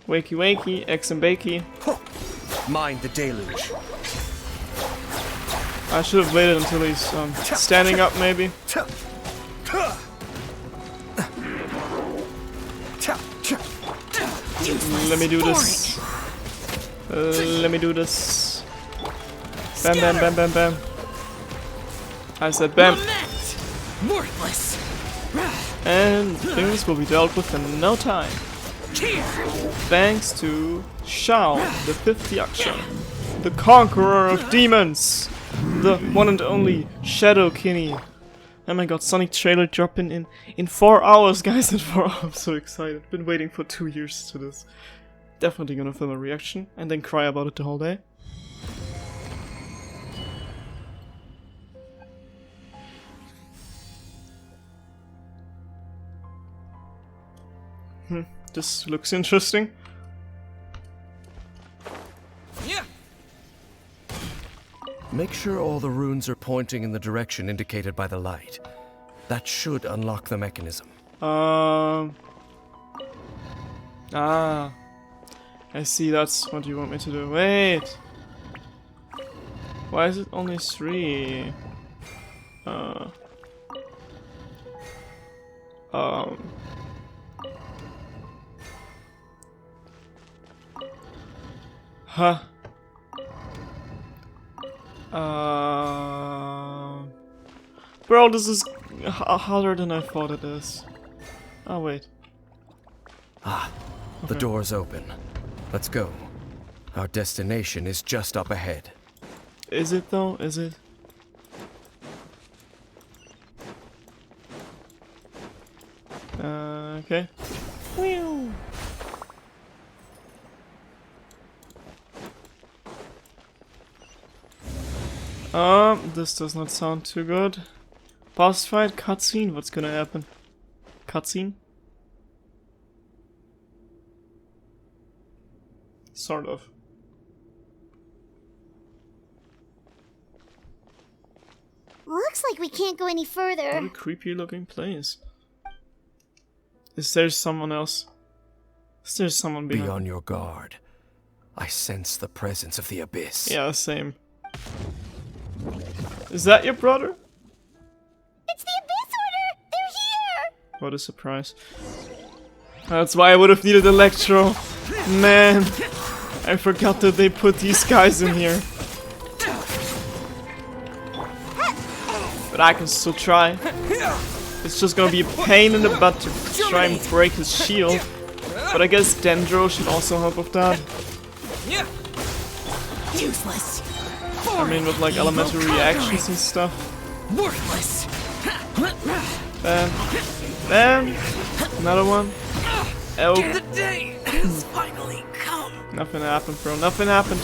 Wakey wakey, X and bakey. Mind the deluge. I should have waited until he's standing up, maybe. Let me do this. Let me do this. Bam, bam, bam, bam, bam. I said bam. Worthless. And things will be dealt with in no time. Thanks to Shao, the 5th Yaksha, the conqueror of demons, the one and only Shadow Kinney. Oh my god, Sonic trailer dropping in 4 hours, guys, in 4 hours. I'm so excited. Been waiting for 2 years to this. Definitely gonna film a reaction and then cry about it the whole day. This looks interesting. Yeah. Make sure all the runes are pointing in the direction indicated by the light. That should unlock the mechanism. Ah. I see, that's what you want me to do. Wait! Why is it only 3? Huh. Bro, this is harder than I thought it is. Oh, wait. The door's open. Let's go. Our destination is just up ahead. Is it though? Is it? Okay. Whew. This does not sound too good. Boss fight, cutscene, what's gonna happen? Cutscene? Sort of. Looks like we can't go any further. What a creepy looking place. Is there someone else? Is there someone behind? Be on your guard. I sense the presence of the abyss. Yeah, same. Is that your brother? It's the Abyss Order! They're here! What a surprise. That's why I would have needed Electro. Man, I forgot that they put these guys in here. But I can still try. It's just gonna be a pain in the butt to try and break his shield. But I guess Dendro should also help with that. Useless. I mean, with like elemental reactions and stuff. Worthless. Bam. Bam. Another one. Oh. The day has finally come. Nothing happened, bro. Nothing happened.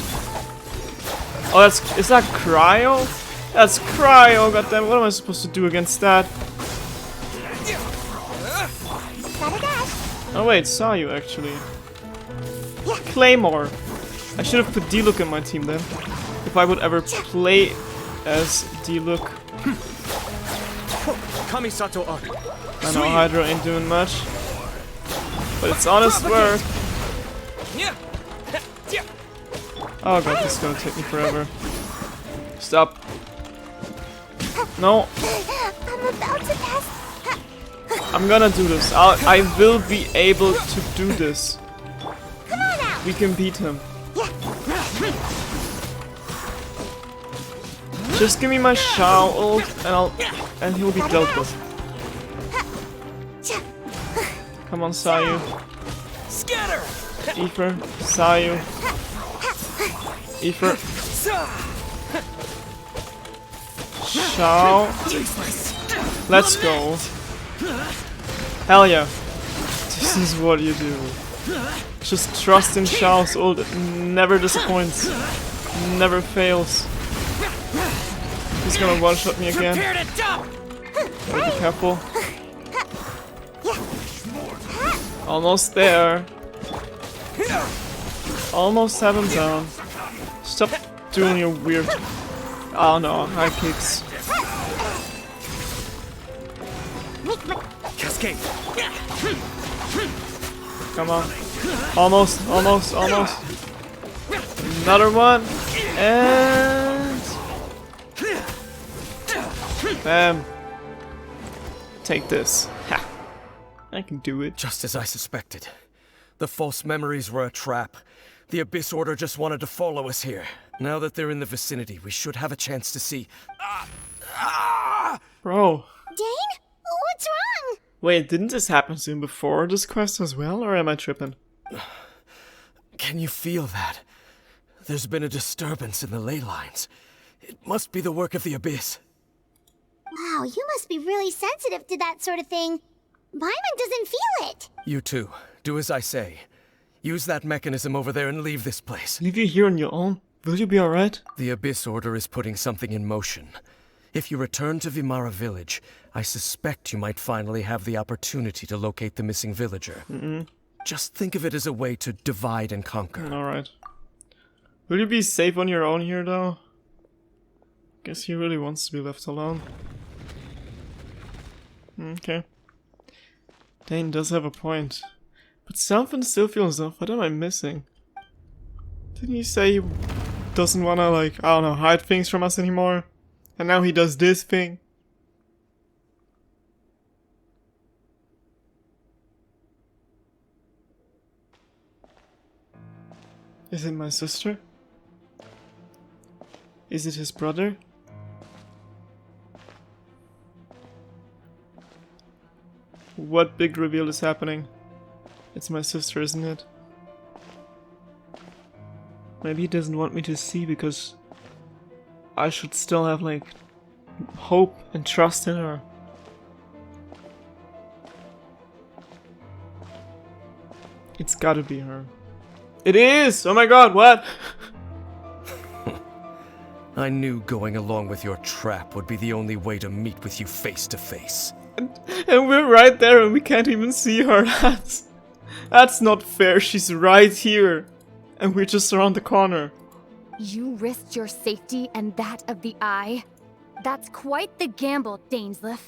Oh, is that Cryo? That's Cryo. Goddamn, what am I supposed to do against that? Oh wait, saw you actually. Claymore. I should have put D-Look in my team then. If I would ever play as D-Look. Kamisato Arc. I know Hydra ain't doing much, but it's honest work. Oh god, this is gonna take me forever. Stop. No. I'm about to pass. I'm gonna do this. I will be able to do this. Come on out. We can beat him. Just give me my Shao ult and he'll be dealt with. Come on, Sayu. Scatter! Ether, Sayu. Ether. Shao. Let's go. Hell yeah. This is what you do. Just trust in Shao's ult. It never disappoints. Never fails. He's gonna one-shot me again. Gotta be careful. Almost there. Almost have him down. Stop doing your weird... Oh no, high kicks. Cascade. Come on. Almost, almost, almost. Another one. And... Bam. Take this. Ha. I can do it. Just as I suspected. The false memories were a trap. The Abyss Order just wanted to follow us here. Now that they're in the vicinity, we should have a chance to see... Bro. Dane? What's wrong? Wait, didn't this happen to him before this quest as well, or am I tripping? Can you feel that? There's been a disturbance in the ley lines. It must be the work of the Abyss. Wow, you must be really sensitive to that sort of thing. Paimon doesn't feel it. You too. Do as I say. Use that mechanism over there and leave this place. Leave you here on your own? Will you be alright? The Abyss Order is putting something in motion. If you return to Vimara Village, I suspect you might finally have the opportunity to locate the missing villager. Just think of it as a way to divide and conquer. Alright. Will you be safe on your own here, though? Guess he really wants to be left alone. Okay. Dane does have a point. But something still feels off. What am I missing? Didn't he say he doesn't wanna, like, I don't know, hide things from us anymore? And now he does this thing? Is it my sister? Is it his brother? What big reveal is happening? It's my sister, isn't it? Maybe he doesn't want me to see because I should still have, like, hope and trust in her. It's gotta be her. It is! Oh my god, what? I knew going along with your trap would be the only way to meet with you face to face. And we're right there and we can't even see her. That's not fair. She's right here. And we're just around the corner. You risked your safety and that of the Eye? That's quite the gamble, Dainsleif.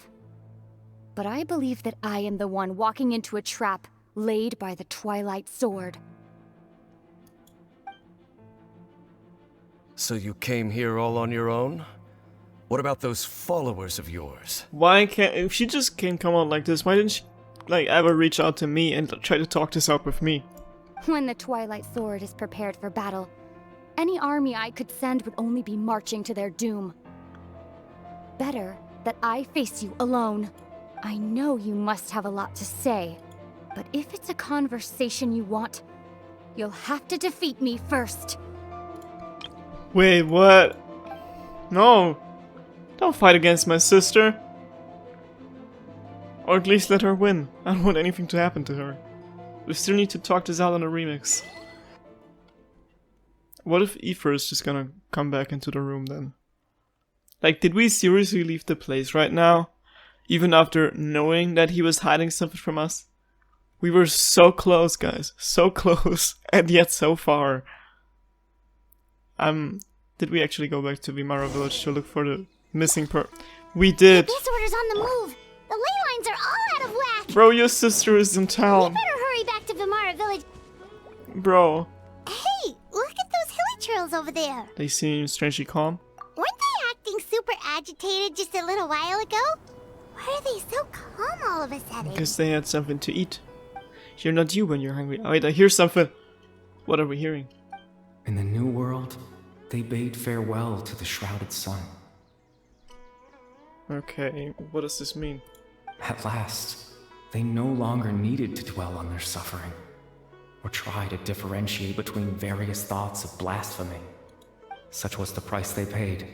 But I believe that I am the one walking into a trap laid by the Twilight Sword. So you came here all on your own? What about those followers of yours? Why can't... If she just can't come out like this, why didn't she, like, ever reach out to me and try to talk this out with me? When the Twilight Sword is prepared for battle, any army I could send would only be marching to their doom. Better that I face you alone. I know you must have a lot to say, but if it's a conversation you want, you'll have to defeat me first. Wait, what? No! Don't fight against my sister! Or at least let her win. I don't want anything to happen to her. We still need to talk this out on a remix. What if Aether is just gonna come back into the room then? Like, did we seriously leave the place right now? Even after knowing that he was hiding something from us? We were so close, guys. So close. And yet so far. Did we actually go back to Vimara Village to look for the missing We did! The Abyss Order's on the move! The ley lines are all out of whack! Bro, your sister is in We town. better hurry back to Vimara Village. Bro, Hey, look at those hilly trails over there. they seem strangely calm. Weren't they acting super agitated just a little while ago? Why are they so calm all of a sudden? Because they had something to eat. You're not you when you're hungry. Oh, wait, I hear something. What are we hearing? In the new world, they bade farewell to the shrouded sun. Okay, what does this mean? At last, they no longer needed to dwell on their suffering, or try to differentiate between various thoughts of blasphemy. Such was the price they paid,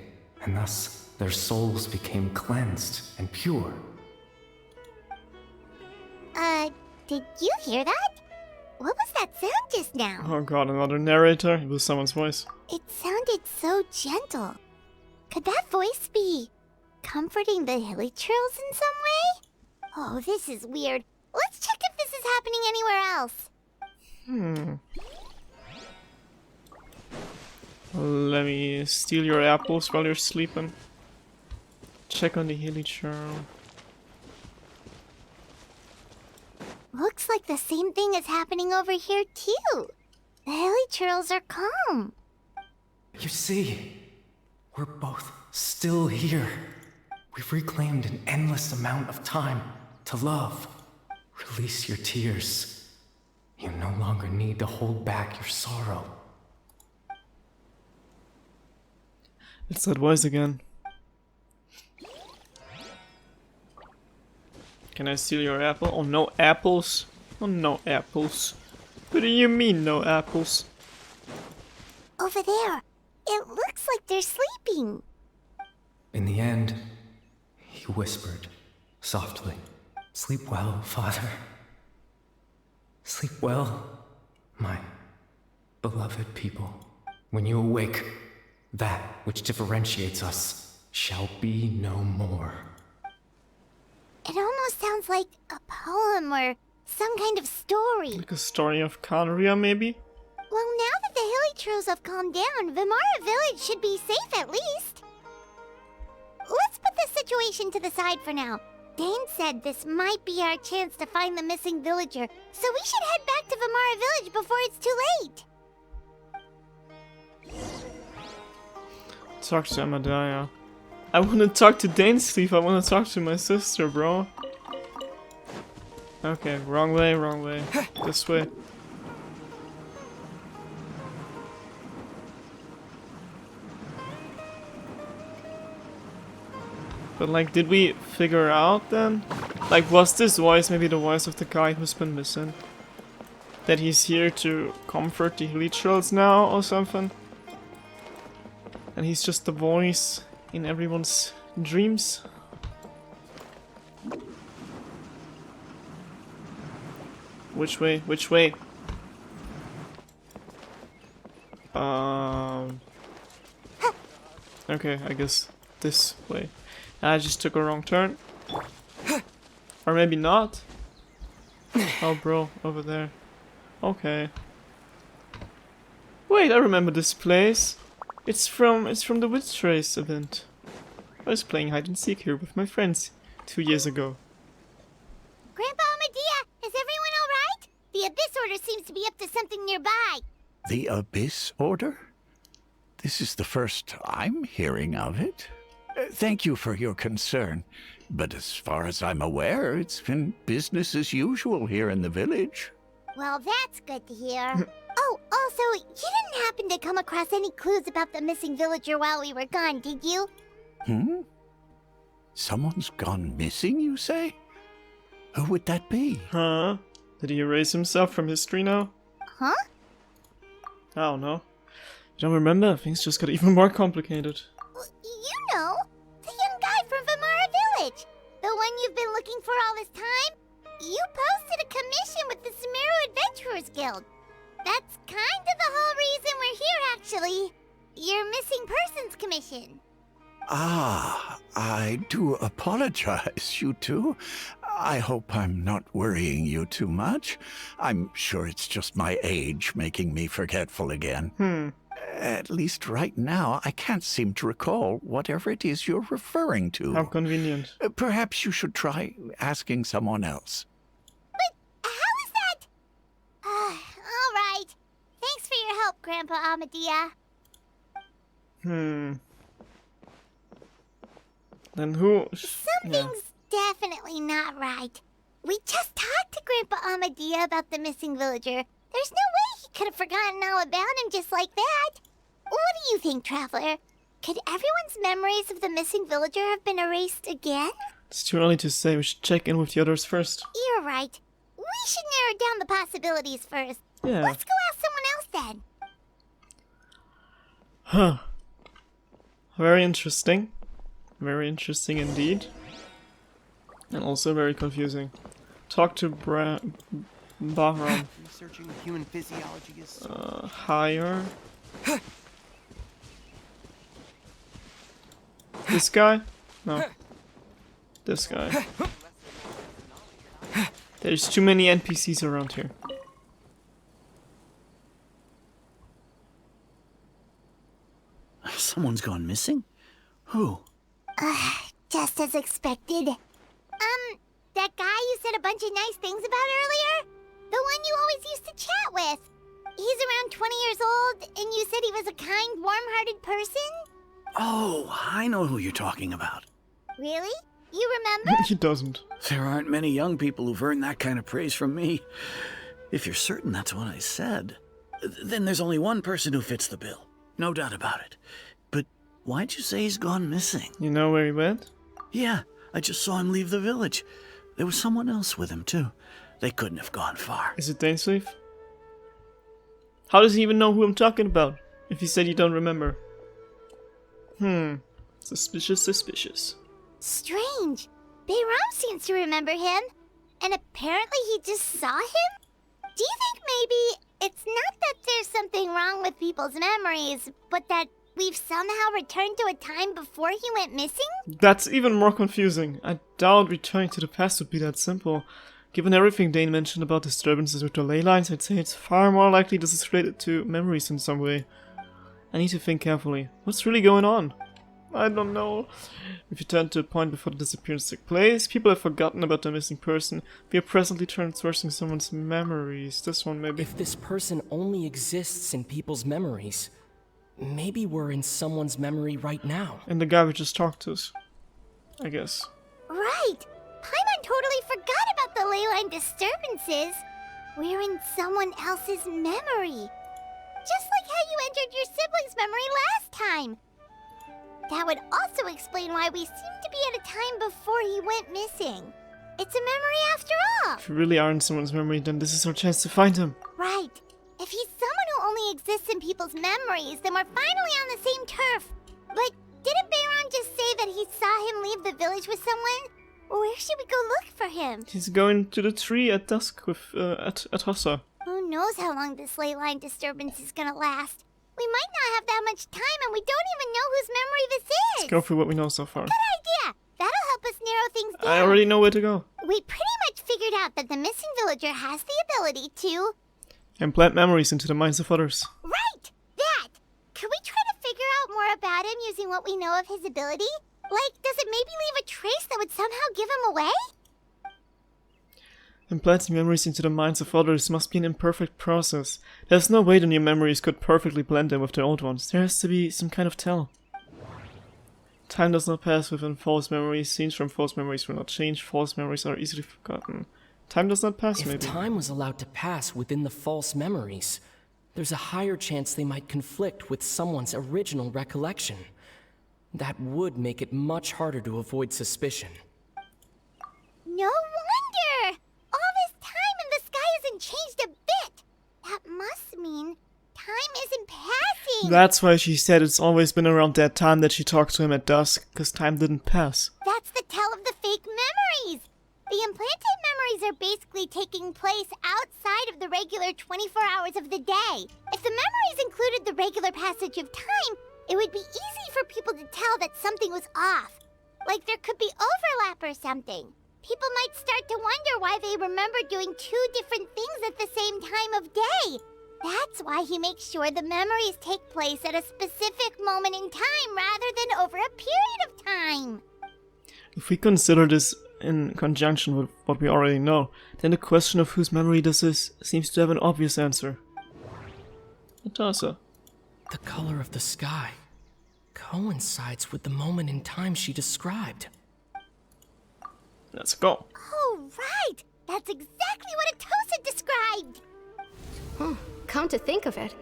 and thus their souls became cleansed and pure. Did you hear that? What was that sound just now? Oh god, another narrator. It was someone's voice. It sounded so gentle. Could that voice be comforting the hilly trails in some way? Oh, this is weird. Let's check if this is happening anywhere else. Let me steal your apples while you're sleeping. Check on the hilly trail. Looks like the same thing is happening over here too. The hilly trails are calm. You see, we're both still here. We've reclaimed an endless amount of time to love. Release your tears. You no longer need to hold back your sorrow. It's that voice again. Can I steal your apple? Oh, no apples? Oh, no apples. What do you mean, no apples? Over there. It looks like they're sleeping. In the end, he whispered softly, "Sleep well, Father. Sleep well, my beloved people. When you awake, that which differentiates us shall be no more." It almost sounds like a poem or some kind of story. Like a story of Kanaria, maybe? Well, now that the hilly trails have calmed down, Vimara Village should be safe at least. Let's put this situation to the side for now. Dane said this might be our chance to find the missing villager, so we should head back to Vimara Village before it's too late. Talk to Amadaya. I want to talk to Dane, Steve. I want to talk to my sister, bro. Okay, wrong way, wrong way. This way. But like, did we figure out then? Like, was this voice maybe the voice of the guy who's been missing? That he's here to comfort the hilly trails now or something? And he's just the voice in everyone's dreams? Which way? Which way? Okay, I guess this way. I just took a wrong turn. Or maybe not. Oh, bro, over there. Okay. Wait, I remember this place. It's from the Witch Race event. I was playing hide and seek here with my friends 2 years ago. Grandpa Medea, is everyone alright? The Abyss Order seems to be up to something nearby. The Abyss Order? This is the first I'm hearing of it. Thank you for your concern, but as far as I'm aware, it's been business as usual here in the village. Well, that's good to hear. Oh, also, you didn't happen to come across any clues about the missing villager while we were gone, did you? Someone's gone missing, you say? Who would that be? Huh? Did he erase himself from history now? Huh? I don't know. You don't remember? Things just got even more complicated. Well, you know, the young guy from Vimara Village. The one you've been looking for all this time. You posted a commission with the Sumeru Adventurers Guild. That's kind of the whole reason we're here, actually. Your missing persons commission. Ah, I do apologize, you two. I hope I'm not worrying you too much. I'm sure it's just my age making me forgetful again. At least right now, I can't seem to recall whatever it is you're referring to. How convenient. Perhaps you should try asking someone else. But how is that? All right. Thanks for your help, Grandpa Amadea. Then who? Something's definitely not right. We just talked to Grandpa Amadea about the missing villager. There's no way he could have forgotten all about him just like that. What do you think, Traveler? Could everyone's memories of the missing villager have been erased again? It's too early to say. We should check in with the others first. You're right. We should narrow down the possibilities first. Yeah. Let's go ask someone else then. Huh. Very interesting. Very interesting indeed. And also very confusing. Talk to Bahram. Researching human physiology is Higher. This guy? No. This guy. There's too many NPCs around here. Someone's gone missing? Who? Just as expected. That guy you said a bunch of nice things about earlier? The one you always used to chat with. He's around 20 years old, and you said he was a kind, warm-hearted person? Oh, I know who you're talking about. Really? You remember? He doesn't. There aren't many young people who've earned that kind of praise from me. If you're certain that's what I said, then there's only one person who fits the bill. No doubt about it. But why'd you say he's gone missing? You know where he went? Yeah, I just saw him leave the village. There was someone else with him, too. They couldn't have gone far. Is it Dainsleif? How does he even know who I'm talking about? If he said you don't remember. Suspicious, suspicious. Strange. Bayram seems to remember him. And apparently he just saw him? Do you think maybe it's not that there's something wrong with people's memories, but that we've somehow returned to a time before he went missing? That's even more confusing. I doubt returning to the past would be that simple. Given everything Dane mentioned about disturbances with the ley lines, I'd say it's far more likely this is related to memories in some way. I need to think carefully. What's really going on? I don't know. If you turn to a point before the disappearance took place, people have forgotten about the missing person. We are presently transversing someone's memories. This one maybe. If this person only exists in people's memories, maybe we're in someone's memory right now. And the guy we just talked to, I guess. Right! Paimon totally forgot about the leyline disturbances. We're in someone else's memory. Just like how you entered your sibling's memory last time. That would also explain why we seem to be at a time before he went missing. It's a memory after all. If we really are in someone's memory, then this is our chance to find him. Right. If he's someone who only exists in people's memories, then we're finally on the same turf. But didn't Bayron just say that he saw him leave the village with someone? Where should we go look for him? He's going to the tree at dusk with at Hossa. Who knows how long this ley line disturbance is gonna last? We might not have that much time, and we don't even know whose memory this is. Let's go through what we know so far. Good idea. That'll help us narrow things down. I already know where to go. We pretty much figured out that the missing villager has the ability to implant memories into the minds of others. Right! That! Could we try to figure out more about him using what we know of his ability? Like, does it maybe leave a trace that would somehow give him away? Implanting memories into the minds of others must be an imperfect process. There's no way the new memories could perfectly blend in with the old ones. There has to be some kind of tell. Time does not pass within false memories. Scenes from false memories will not change. False memories are easily forgotten. Time does not pass, maybe. If time was allowed to pass within the false memories, there's a higher chance they might conflict with someone's original recollection. That would make it much harder to avoid suspicion. No wonder! All this time and the sky hasn't changed a bit! That must mean time isn't passing! That's why she said it's always been around that time that she talked to him at dusk, because time didn't pass. That's the tell of the fake memories! The implanted memories are basically taking place outside of the regular 24 hours of the day. If the memories included the regular passage of time, it would be easy for people to tell that something was off. Like there could be overlap or something. People might start to wonder why they remember doing two different things at the same time of day. That's why he makes sure the memories take place at a specific moment in time rather than over a period of time. If we consider this in conjunction with what we already know, then the question of whose memory this is seems to have an obvious answer. Atossa. The color of the sky coincides with the moment in time she described. Let's go. Oh, right! That's exactly what Atossa described! Come to think of it,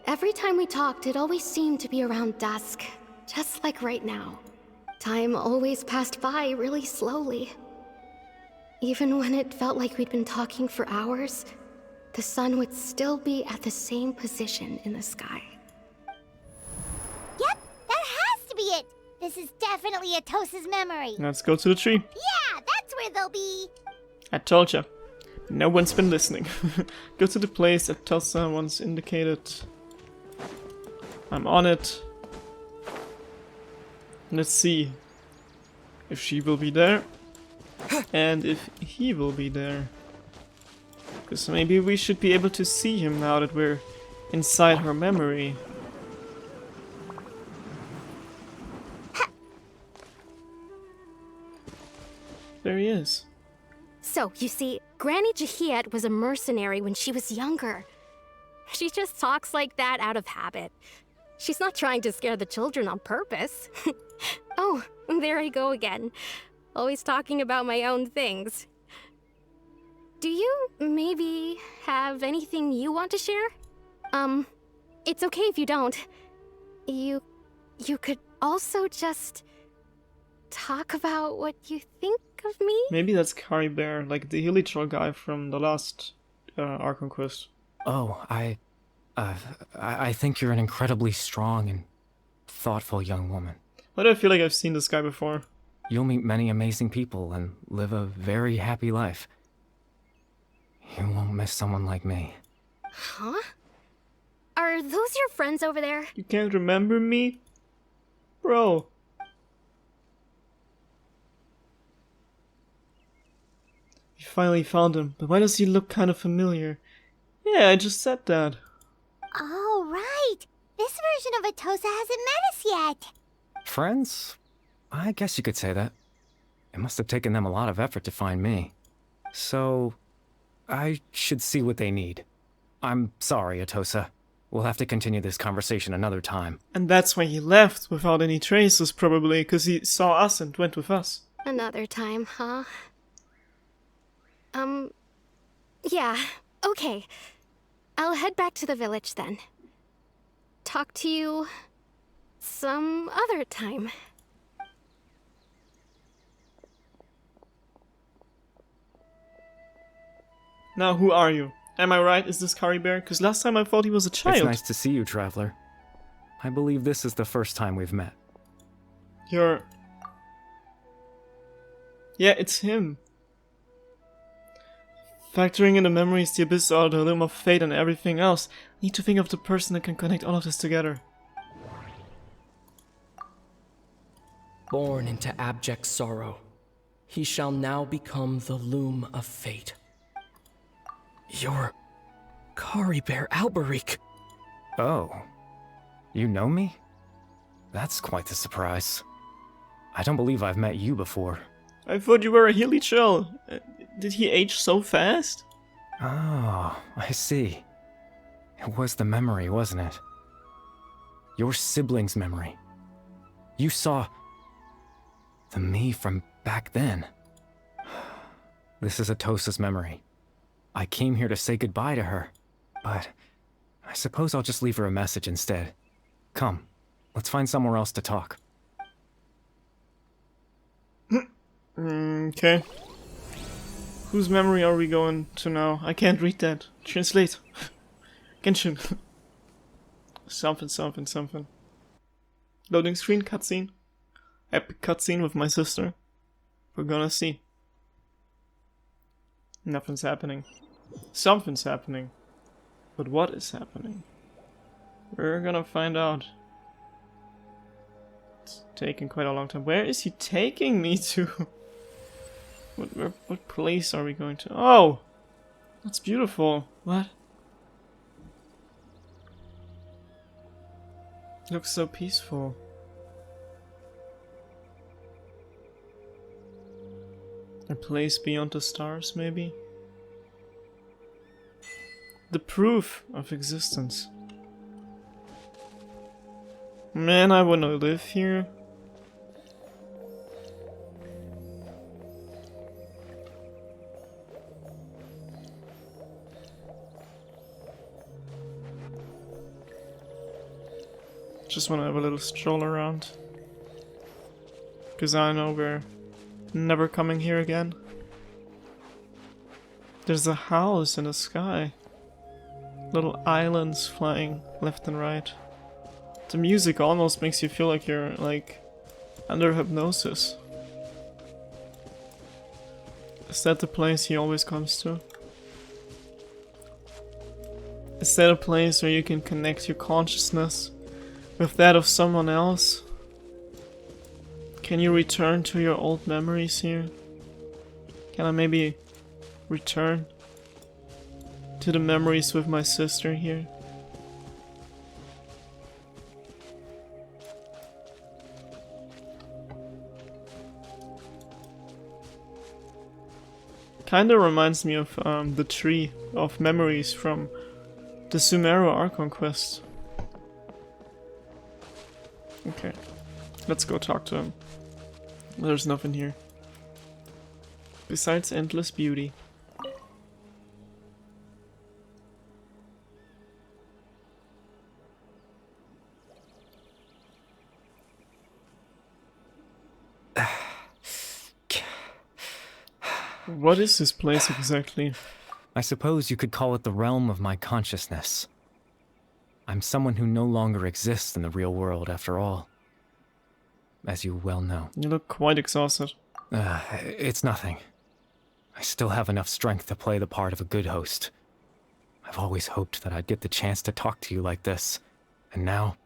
every time we talked, it always seemed to be around dusk, just like right now. Time always passed by really slowly. Even when it felt like we'd been talking for hours, the sun would still be at the same position in the sky. Yep, that has to be it! This is definitely Atossa's memory. Let's go to the tree. Yeah, that's where they'll be. I told ya. No one's been listening. Go to the place Atossa once indicated. I'm on it. Let's see if she will be there and if he will be there. Because maybe we should be able to see him now that we're inside her memory. There he is. So, you see, Granny Jahiet was a mercenary when she was younger. She just talks like that out of habit. She's not trying to scare the children on purpose. Oh, there I go again. Always talking about my own things. Do you maybe have anything you want to share? It's okay if you don't. You could also just talk about what you think of me? Maybe that's Kari Bear, like the Hilly Troll guy from the last Archon quest. Oh, I think you're an incredibly strong and thoughtful young woman. Why do I feel like I've seen this guy before? You'll meet many amazing people and live a very happy life. You won't miss someone like me. Huh? Are those your friends over there? You can't remember me? Bro. You finally found him, but why does he look kind of familiar? Yeah, I just said that. Oh, right. This version of Atossa hasn't met us yet. Friends? I guess you could say that. It must have taken them a lot of effort to find me. So, I should see what they need. I'm sorry, Atossa. We'll have to continue this conversation another time. And that's why he left without any traces, probably, because he saw us and went with us. Another time, huh? Yeah, okay. I'll head back to the village then. Talk to you some other time. Now, who are you? Am I right? Is this Kari Bear? Because last time I thought he was a child. It's nice to see you, Traveler. I believe this is the first time we've met. You're... Yeah, it's him. Factoring in the memories, the abyss, or the loom of fate and everything else, I need to think of the person that can connect all of this together. Born into abject sorrow, he shall now become the loom of fate. You're Kari Bear Alberic. Oh. You know me? That's quite the surprise. I don't believe I've met you before. I thought you were a Hilly Troll. Did he age so fast? Oh, I see. It was the memory, wasn't it? Your sibling's memory. You saw... the me from back then. This is Atossa's memory. I came here to say goodbye to her, but I suppose I'll just leave her a message instead. Come, let's find somewhere else to talk. Okay. Whose memory are we going to now? I can't read that. Translate. Genshin. Something. Loading screen, cutscene. Epic cutscene with my sister. We're gonna see. Nothing's happening. Something's happening. But what is happening? We're gonna find out. It's taking quite a long time. Where is he taking me to? What place are we going to? Oh! That's beautiful. What? Looks so peaceful. A place beyond the stars, maybe? The proof of existence. Man, I wanna live here. Just wanna have a little stroll around. Because I know we're never coming here again. There's a house in the sky. Little islands flying left and right. The music almost makes you feel like you're, like, under hypnosis. Is that the place he always comes to? Is that a place where you can connect your consciousness with that of someone else? Can you return to your old memories here? Can I maybe return to the memories with my sister here? Kinda reminds me of the tree of memories from the Sumeru Archon quest. Okay, let's go talk to him. There's nothing here. Besides endless beauty. What is this place exactly? I suppose you could call it the realm of my consciousness. I'm someone who no longer exists in the real world after all. As you well know. You look quite exhausted. It's nothing. I still have enough strength to play the part of a good host. I've always hoped that I'd get the chance to talk to you like this. And now,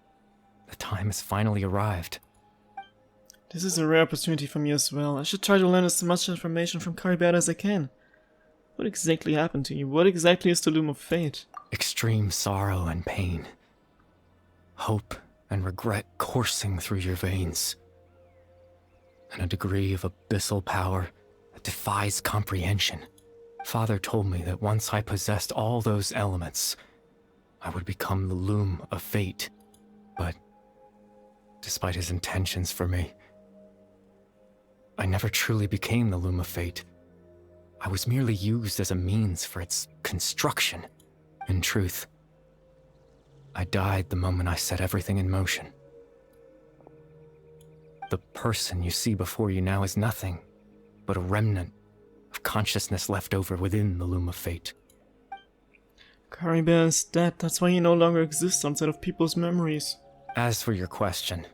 the time has finally arrived. This is a rare opportunity for me as well. I should try to learn as much information from Caribert as I can. What exactly happened to you? What exactly is the Loom of Fate? Extreme sorrow and pain. Hope and regret coursing through your veins. And a degree of abyssal power that defies comprehension. Father told me that once I possessed all those elements, I would become the Loom of Fate. But, despite his intentions for me, I never truly became the Loom of Fate. I was merely used as a means for its construction. In truth, I died the moment I set everything in motion. The person you see before you now is nothing but a remnant of consciousness left over within the Loom of Fate. Caribert is dead, that's why he no longer exists outside of people's memories. As for your question,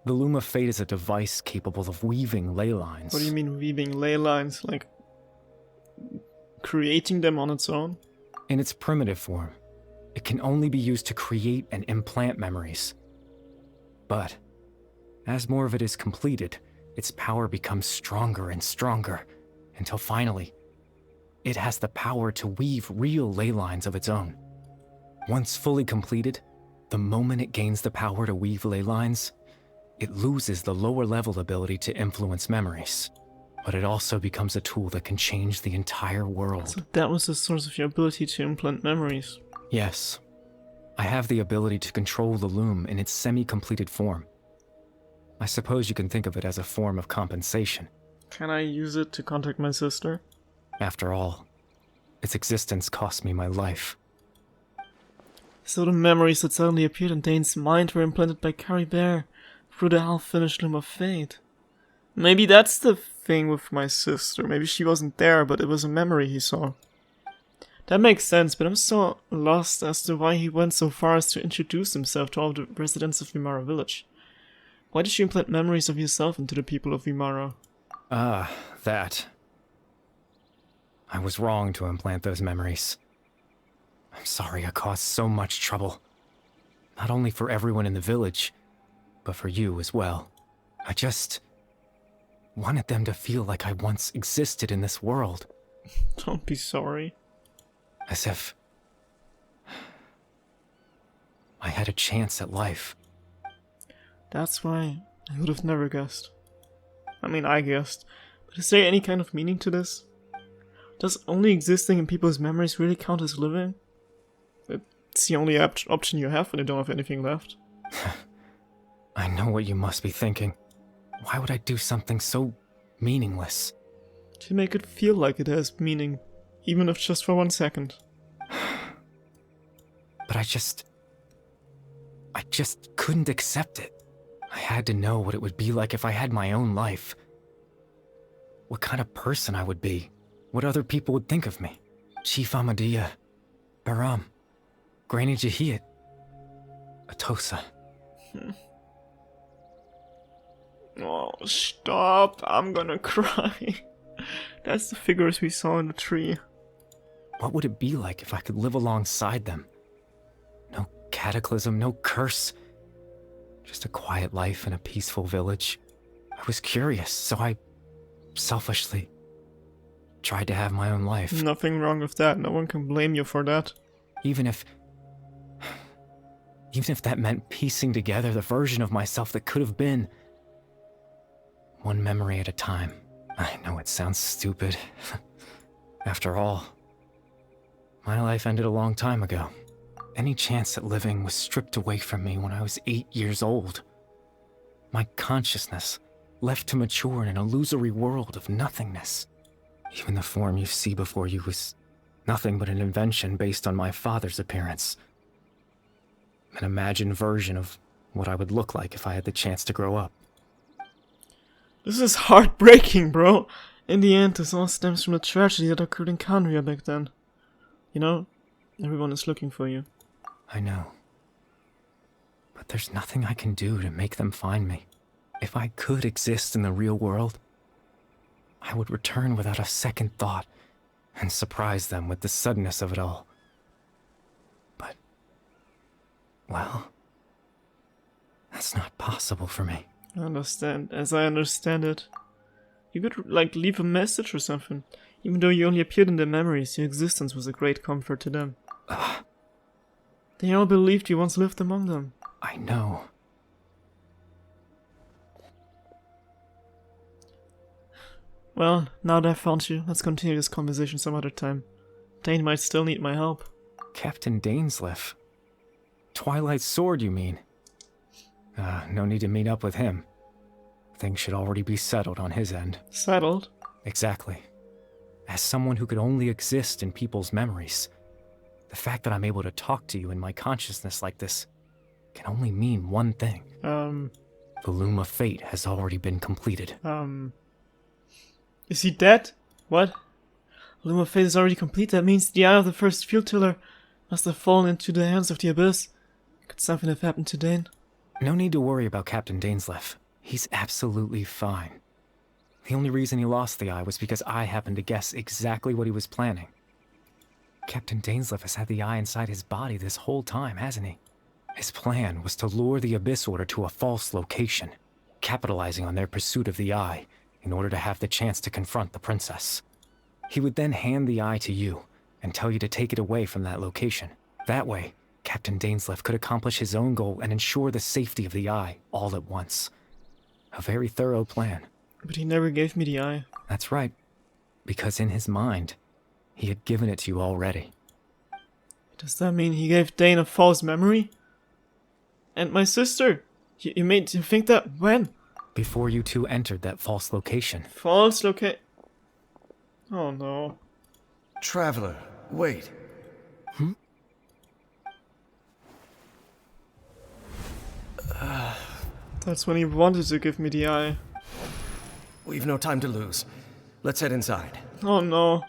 the Loom of Fate is a device capable of weaving ley lines. What do you mean weaving ley lines? Like, creating them on its own? In its primitive form, it can only be used to create and implant memories. But, as more of it is completed, its power becomes stronger and stronger, until finally, it has the power to weave real ley lines of its own. Once fully completed, the moment it gains the power to weave ley lines, it loses the lower level ability to influence memories. But it also becomes a tool that can change the entire world. So that was the source of your ability to implant memories. Yes. I have the ability to control the loom in its semi-completed form. I suppose you can think of it as a form of compensation. Can I use it to contact my sister? After all, its existence cost me my life. So the memories that suddenly appeared in Dane's mind were implanted by Caribert through the half-finished Loom of Fate. Maybe that's the thing with my sister. Maybe she wasn't there, but it was a memory he saw. That makes sense, but I'm so lost as to why he went so far as to introduce himself to all the residents of Vimara village. Why did you implant memories of yourself into the people of Vimara? That. I was wrong to implant those memories. I'm sorry I caused so much trouble. Not only for everyone in the village, but for you as well. I just wanted them to feel like I once existed in this world. Don't be sorry. As if I had a chance at life. That's why I would have never guessed. I mean, I guessed. But is there any kind of meaning to this? Does only existing in people's memories really count as living? It's the only option you have when you don't have anything left. I know what you must be thinking. Why would I do something so meaningless? To make it feel like it has meaning, even if just for 1 second. But I just couldn't accept it. I had to know what it would be like if I had my own life. What kind of person I would be. What other people would think of me. Chief Ahmadiyya, Baram, Granny Jahiyat, Atosa. Oh, stop. I'm gonna cry. That's the figures we saw in the tree. What would it be like if I could live alongside them? No cataclysm, no curse. Just a quiet life in a peaceful village. I was curious, so I selfishly tried to have my own life. Nothing wrong with that. No one can blame you for that. Even if that meant piecing together the version of myself that could have been. One memory at a time. I know it sounds stupid. After all, my life ended a long time ago. Any chance at living was stripped away from me when I was 8 years old. My consciousness left to mature in an illusory world of nothingness. Even the form you see before you was nothing but an invention based on my father's appearance. An imagined version of what I would look like if I had the chance to grow up. This is heartbreaking, bro. In the end, this all stems from the tragedy that occurred in Kanria back then. You know, everyone is looking for you. I know. But there's nothing I can do to make them find me. If I could exist in the real world, I would return without a second thought and surprise them with the suddenness of it all. But, well, that's not possible for me. I understand. As I understand it, you could, like, leave a message or something. Even though you only appeared in their memories, your existence was a great comfort to them. They all believed you once lived among them. I know. Well, now that I've found you, let's continue this conversation some other time. Dane might still need my help. Captain Dainsleif? Twilight Sword, you mean? No need to meet up with him. Things should already be settled on his end. Settled? Exactly. As someone who could only exist in people's memories, the fact that I'm able to talk to you in my consciousness like this can only mean one thing. The Loom of Fate has already been completed. Is he dead? What? Loom of Fate is already complete. That means the eye of the first field tiller must have fallen into the hands of the Abyss. Could something have happened to Dane? No need to worry about Captain Dainsleif. He's absolutely fine. The only reason he lost the eye was because I happened to guess exactly what he was planning. Captain Dainsleif has had the eye inside his body this whole time, hasn't he? His plan was to lure the Abyss Order to a false location, capitalizing on their pursuit of the eye in order to have the chance to confront the princess. He would then hand the eye to you and tell you to take it away from that location. That way, Captain Dainsleif could accomplish his own goal and ensure the safety of the eye all at once. A very thorough plan. But he never gave me the eye. That's right. Because in his mind, he had given it to you already. Does that mean he gave Dane a false memory? And my sister? You made him think that when? Before you two entered that false location. False location? Oh no. Traveler, wait. That's when he wanted to give me the eye. We've no time to lose. Let's head inside. Oh no.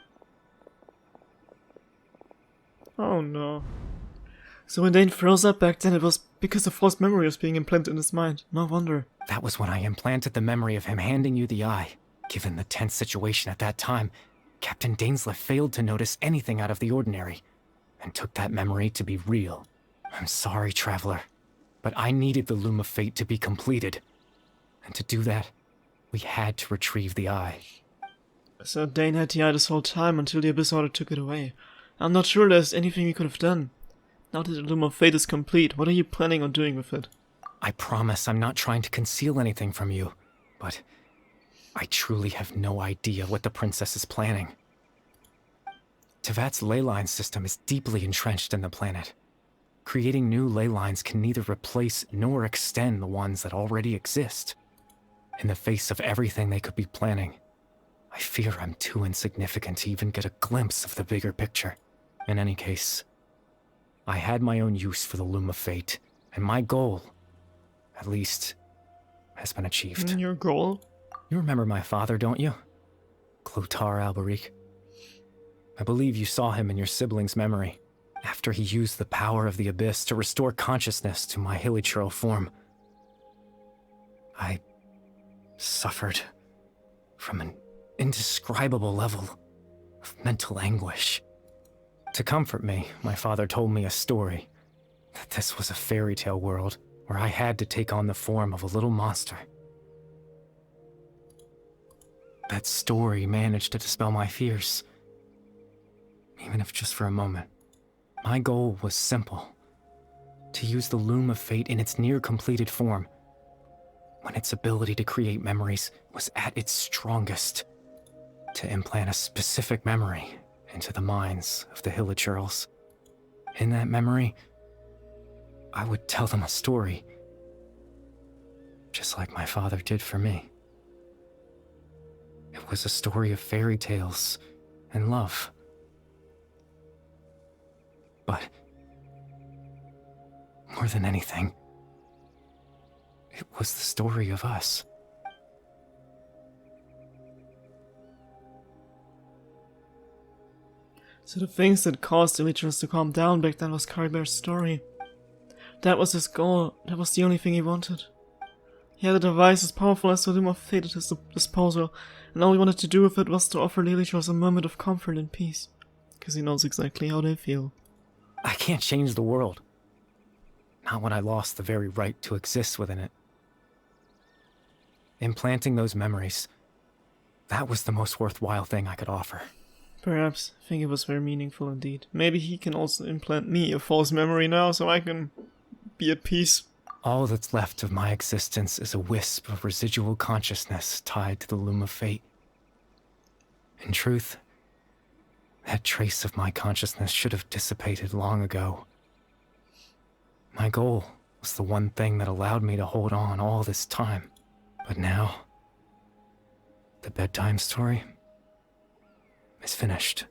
Oh no. So when Dane froze up back then, it was because the false memory was being implanted in his mind. No wonder. That was when I implanted the memory of him handing you the eye. Given the tense situation at that time, Captain Dainsleif failed to notice anything out of the ordinary, and took that memory to be real. I'm sorry, Traveler, but I needed the Loom of Fate to be completed. And to do that, we had to retrieve the eye. So Dane had the eye this whole time until the Abyss Order took it away. I'm not sure there's anything we could have done. Now that the Loom of Fate is complete, what are you planning on doing with it? I promise I'm not trying to conceal anything from you, but I truly have no idea what the princess is planning. Tevat's ley line system is deeply entrenched in the planet. Creating new ley lines can neither replace nor extend the ones that already exist. In the face of everything they could be planning, I fear I'm too insignificant to even get a glimpse of the bigger picture. In any case, I had my own use for the Loom of Fate, and my goal, at least, has been achieved. Your goal? You remember my father, don't you? Clotar Alberic. I believe you saw him in your sibling's memory, after he used the power of the Abyss to restore consciousness to my hilichurl form. I suffered from an indescribable level of mental anguish. To comfort me, my father told me a story, that this was a fairy tale world where I had to take on the form of a little monster. That story managed to dispel my fears, even if just for a moment. My goal was simple, to use the Loom of Fate in its near-completed form, when its ability to create memories was at its strongest, to implant a specific memory into the minds of the hilichurls. In that memory, I would tell them a story, just like my father did for me. It was a story of fairy tales and love. But more than anything, it was the story of us. So the things that caused Elytras to calm down back then was Caribear's story. That was his goal, that was the only thing he wanted. He had a device as powerful as the Loom of Fate at his disposal, and all he wanted to do with it was to offer the Elytras a moment of comfort and peace. Because he knows exactly how they feel. I can't change the world. Not when I lost the very right to exist within it. Implanting those memories, that was the most worthwhile thing I could offer. Perhaps. I think it was very meaningful indeed. Maybe he can also implant me a false memory now so I can be at peace. All that's left of my existence is a wisp of residual consciousness tied to the Loom of Fate. In truth, that trace of my consciousness should have dissipated long ago. My goal was the one thing that allowed me to hold on all this time. But now, the bedtime story is finished.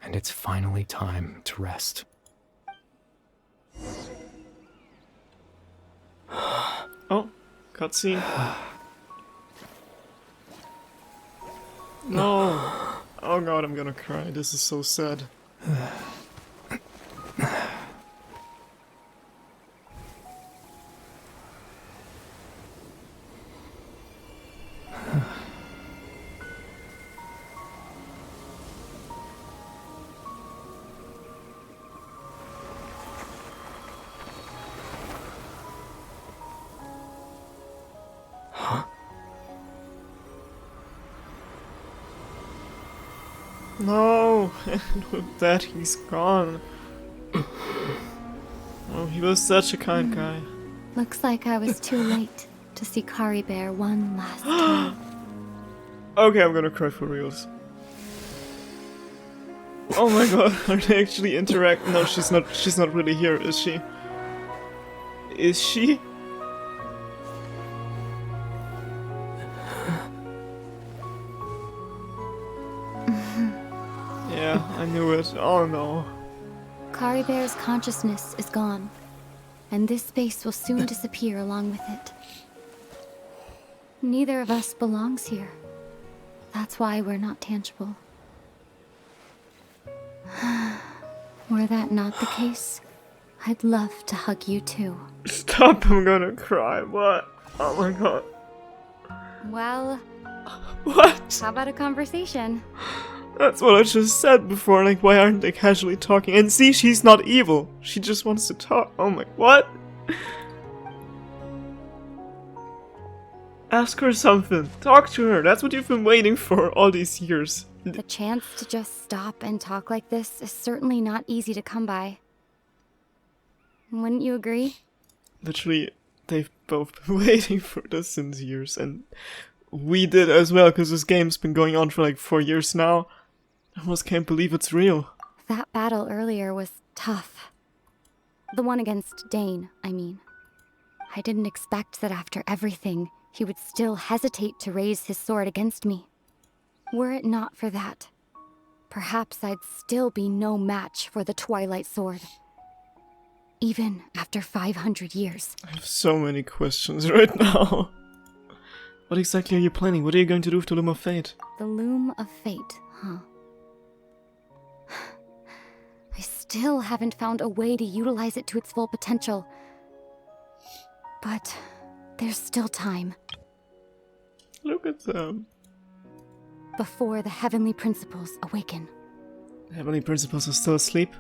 And it's finally time to rest. Oh, cutscene. No. Oh god, I'm gonna cry. This is so sad. No, and with that he's gone. Oh, he was such a kind guy. Looks like I was too late to see Caribear one last time. Okay, I'm gonna cry for reals. Oh my god, are they actually interacting? No, she's not really here, is she? Is she? Yeah, I knew it. Oh no. Caribear's consciousness is gone, and this space will soon disappear along with it. Neither of us belongs here. That's why we're not tangible. Were that not the case, I'd love to hug you too. Stop, I'm gonna cry. What? Oh my god. Well... What? How about a conversation? That's what I just said before, like, why aren't they casually talking? And see, she's not evil. She just wants to talk. Oh my... What? Ask her something. Talk to her. That's what you've been waiting for all these years. The chance to just stop and talk like this is certainly not easy to come by. Wouldn't you agree? Literally, they've both been waiting for this since years, and we did as well, because this game's been going on for like 4 years now. I almost can't believe it's real. That battle earlier was tough. The one against Dane, I mean. I didn't expect that after everything, he would still hesitate to raise his sword against me. Were it not for that, perhaps I'd still be no match for the Twilight Sword. Even after 500 years. I have so many questions right now. What exactly are you planning? What are you going to do with the Loom of Fate? The Loom of Fate, huh? I still haven't found a way to utilize it to its full potential. But there's still time. Look at them. Before the Heavenly Principles awaken. The Heavenly Principles are still asleep?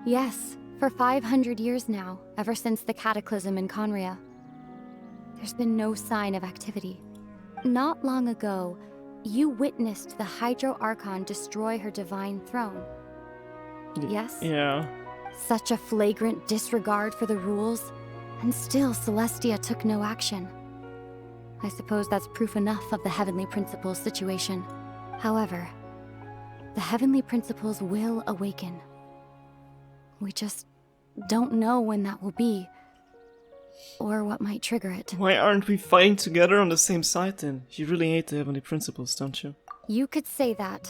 Yes, for 500 years now, ever since the Cataclysm in Conria. There's been no sign of activity. Not long ago, you witnessed the Hydro Archon destroy her divine throne. Yes? Yeah. Such a flagrant disregard for the rules, and still Celestia took no action. I suppose that's proof enough of the Heavenly Principles situation. However, the Heavenly Principles will awaken. We just don't know when that will be, or what might trigger it. Why aren't we fighting together on the same side then? You really hate the Heavenly Principles, don't you? You could say that.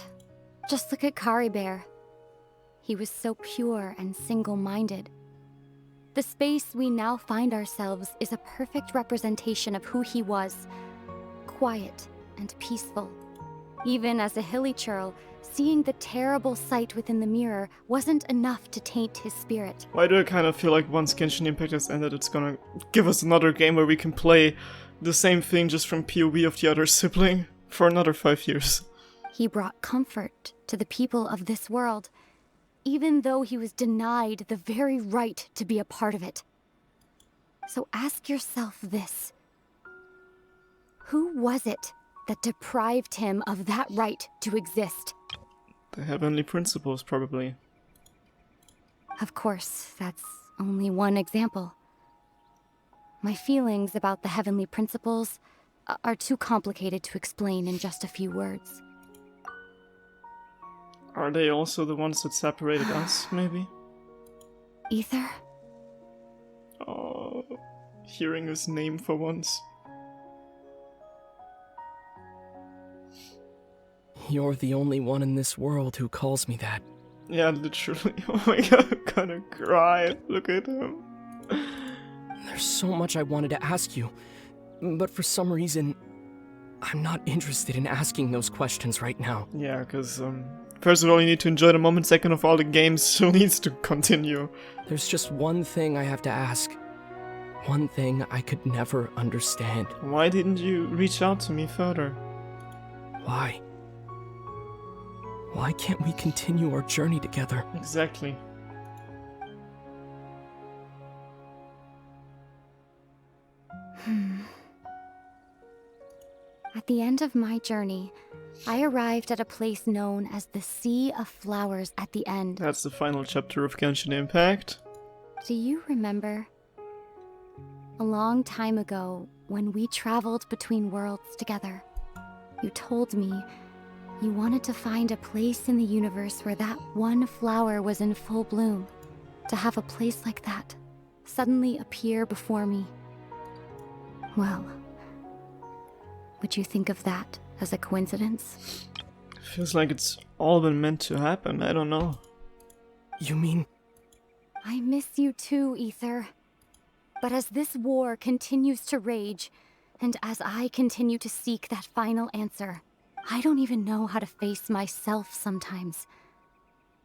Just look at Caribert. He was so pure and single-minded. The space we now find ourselves is a perfect representation of who he was. Quiet and peaceful. Even as a hilly churl, seeing the terrible sight within the mirror wasn't enough to taint his spirit. Why do I kind of feel like once Genshin Impact has ended, it's gonna give us another game where we can play the same thing just from POV of the other sibling for another 5 years? He brought comfort to the people of this world, even though he was denied the very right to be a part of it. So ask yourself this. Who was it that deprived him of that right to exist? The Heavenly Principles, probably. Of course, that's only one example. My feelings about the Heavenly Principles are too complicated to explain in just a few words. Are they also the ones that separated us, maybe? Ether? Oh, hearing his name for once. You're the only one in this world who calls me that. Yeah, literally. Oh my god, I'm gonna cry. Look at him. There's so much I wanted to ask you, but for some reason, I'm not interested in asking those questions right now. Yeah, because, first of all, you need to enjoy the moment. Second of all, the game still needs to continue. There's just one thing I have to ask. One thing I could never understand. Why didn't you reach out to me further? Why? Why can't we continue our journey together? Exactly. At the end of my journey, I arrived at a place known as the Sea of Flowers at the end. That's the final chapter of Genshin Impact. Do you remember? A long time ago, when we traveled between worlds together, you told me you wanted to find a place in the universe where that one flower was in full bloom. To have a place like that suddenly appear before me. Well, would you think of that as a coincidence? Feels like it's all been meant to happen. I don't know. You mean... I miss you too, Ether. But as this war continues to rage, and as I continue to seek that final answer, I don't even know how to face myself sometimes,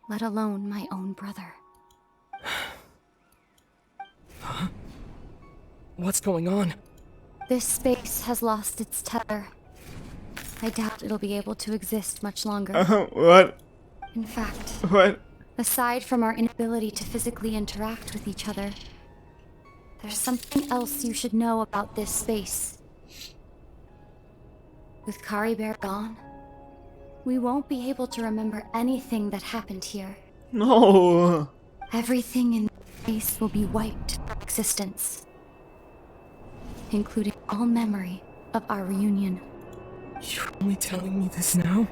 let alone my own brother. Huh? What's going on? This space has lost its tether. I doubt it'll be able to exist much longer. What? In fact, What? aside from our inability to physically interact with each other, there's something else you should know about this space. With Caribert gone, we won't be able to remember anything that happened here. No. Everything in space will be wiped from existence, including all memory of our reunion. You're only telling me this now?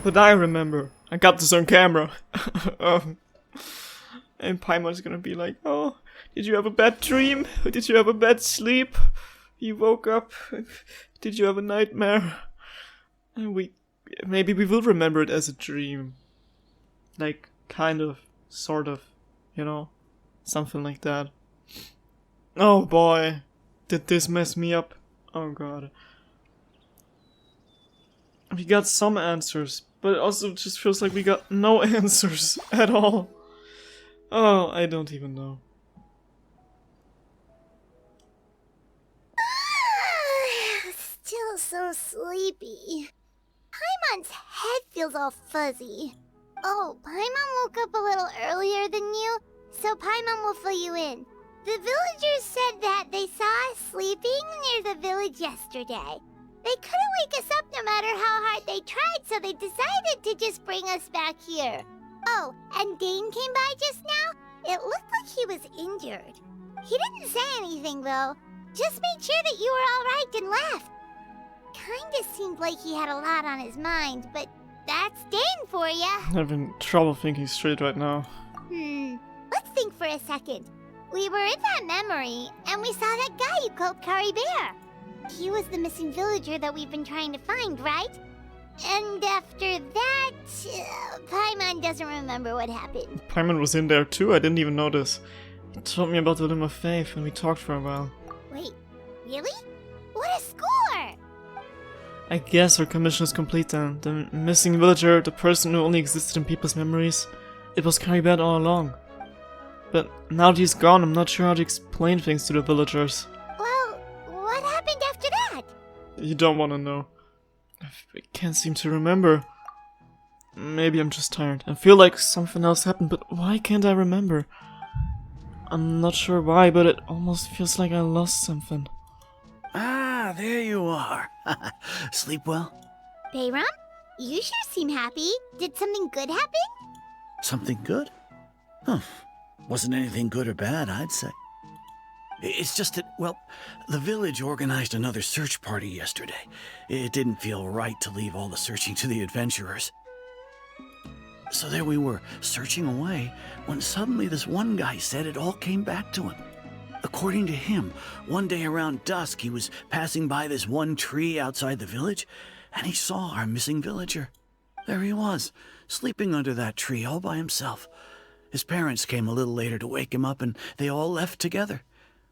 But I remember. I got this on camera. And Paimon's gonna be like, oh, did you have a bad dream? Did you have a bad sleep? You woke up? Did you have a nightmare? And maybe we will remember it as a dream. Like, kind of, sort of, you know? Something like that. Oh boy. Did this mess me up? Oh god. We got some answers, but it also just feels like we got no answers at all. Oh, I don't even know. Still so sleepy. Paimon's head feels all fuzzy. Oh, Paimon woke up a little earlier than you, so Paimon will fill you in. The villagers said that they saw us sleeping near the village yesterday. They couldn't wake us up no matter how hard they tried, so they decided to just bring us back here. Oh, and Dane came by just now. It looked like he was injured. He didn't say anything, though. Just made sure that you were all right and left. Kinda seemed like he had a lot on his mind, but that's Dane for ya. I'm having trouble thinking straight right now. Let's think for a second. We were in that memory, and we saw that guy you called Kari Bear. He was the missing villager that we've been trying to find, right? And after that, Paimon doesn't remember what happened. Paimon was in there too, I didn't even notice. He told me about the Limb of Faith and we talked for a while. Wait, really? What a score! I guess our commission is complete then. The missing villager, the person who only existed in people's memories, it was Kari Bear all along. But now that he's gone, I'm not sure how to explain things to the villagers. Well, what happened after that? You don't want to know. I can't seem to remember. Maybe I'm just tired. I feel like something else happened, but why can't I remember? I'm not sure why, but it almost feels like I lost something. Ah, there you are. Sleep well? Bayram, you sure seem happy. Did something good happen? Something good? Huh. Wasn't anything good or bad, I'd say. It's just that, well, the village organized another search party yesterday. It didn't feel right to leave all the searching to the adventurers. So there we were, searching away, when suddenly this one guy said it all came back to him. According to him, one day around dusk he was passing by this one tree outside the village, and he saw our missing villager. There he was, sleeping under that tree all by himself. His parents came a little later to wake him up, and they all left together.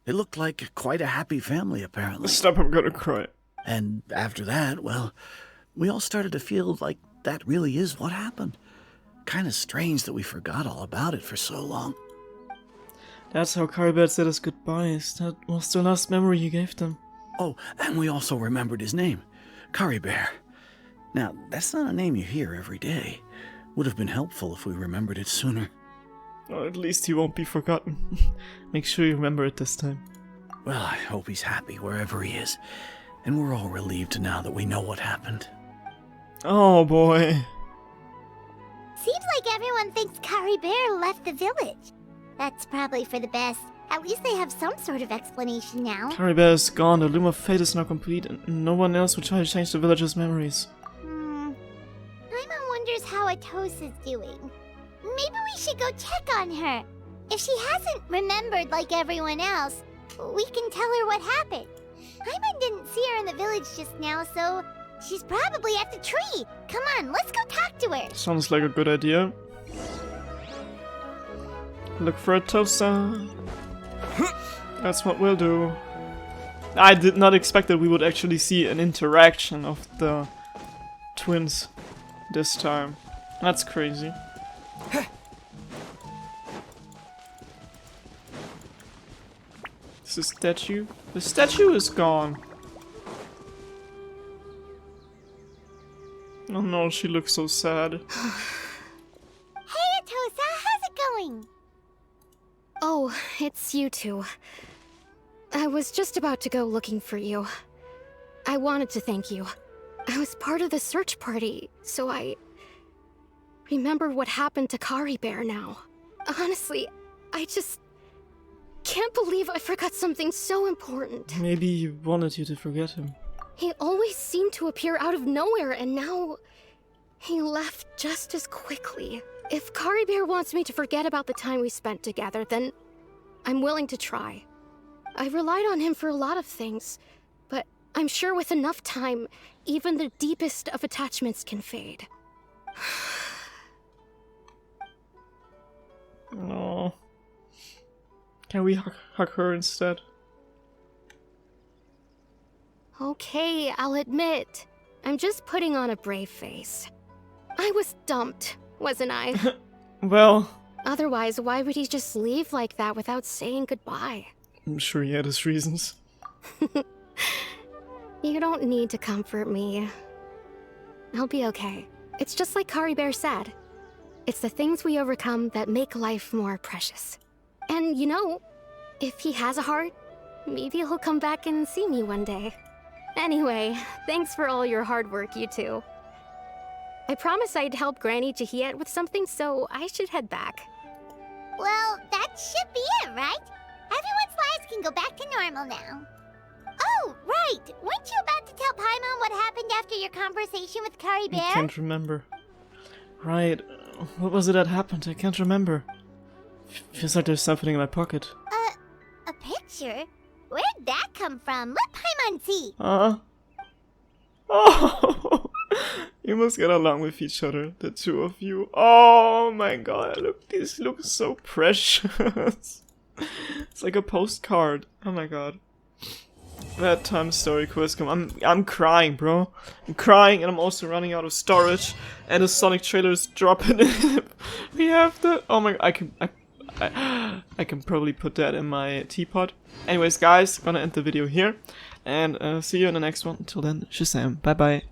They looked like quite a happy family, apparently. Stop, I'm gonna cry. And after that, well, we all started to feel like that really is what happened. Kind of strange that we forgot all about it for so long. That's how Kari Bear said his goodbyes. That was the last memory you gave them. Oh, and we also remembered his name, Kari Bear. Now, that's not a name you hear every day. Would have been helpful if we remembered it sooner. Or at least he won't be forgotten. Make sure you remember it this time. Well, I hope he's happy wherever he is. And we're all relieved now that we know what happened. Oh boy. Seems like everyone thinks Kari Bear left the village. That's probably for the best. At least they have some sort of explanation now. Kari Bear is gone, the Loom of Fate is now complete, and no one else will try to change the village's memories. Paimon wonders how Atos is doing. Maybe we should go check on her. If she hasn't remembered like everyone else, we can tell her what happened. Paimon didn't see her in the village just now, so she's probably at the tree. Come on, let's go talk to her. Sounds like a good idea. Look for a Tosa. That's what we'll do. I did not expect that we would actually see an interaction of the twins this time. That's crazy. Is the statue? The statue is gone. Oh no, she looks so sad. Hey, Atosa, how's it going? Oh, it's you two. I was just about to go looking for you. I wanted to thank you. I was part of the search party, so I remember what happened to Kari Bear now. Honestly, I just can't believe I forgot something so important. Maybe he wanted you to forget him. He always seemed to appear out of nowhere, and now he left just as quickly. If Kari Bear wants me to forget about the time we spent together, then I'm willing to try. I relied on him for a lot of things, but I'm sure with enough time, even the deepest of attachments can fade. No. Can we hug her instead? Okay, I'll admit. I'm just putting on a brave face. I was dumped, wasn't I? Well... Otherwise, why would he just leave like that without saying goodbye? I'm sure he had his reasons. You don't need to comfort me. I'll be okay. It's just like Kari Bear said. It's the things we overcome that make life more precious. And you know, if he has a heart, maybe he'll come back and see me one day. Anyway, thanks for all your hard work, you two. I promised I'd help Granny Jahiet with something, so I should head back. Well, that should be it, right? Everyone's lives can go back to normal now. Oh, right! Weren't you about to tell Paimon what happened after your conversation with Kari Bear? I can't remember. Right. What was it that happened? I can't remember. Feels like there's something in my pocket. A picture? Where'd that come from? Let Paimon see! Oh! You must get along with each other, the two of you. Oh my god, look, this looks so precious. It's like a postcard. Oh my god. Bedtime story quiz. I'm crying, bro. I'm crying, and I'm also running out of storage. And the Sonic trailer is dropping. We have the. Oh my. I can probably put that in my teapot. Anyways, guys, gonna end the video here, and see you in the next one. Until then, Shazam. Bye bye.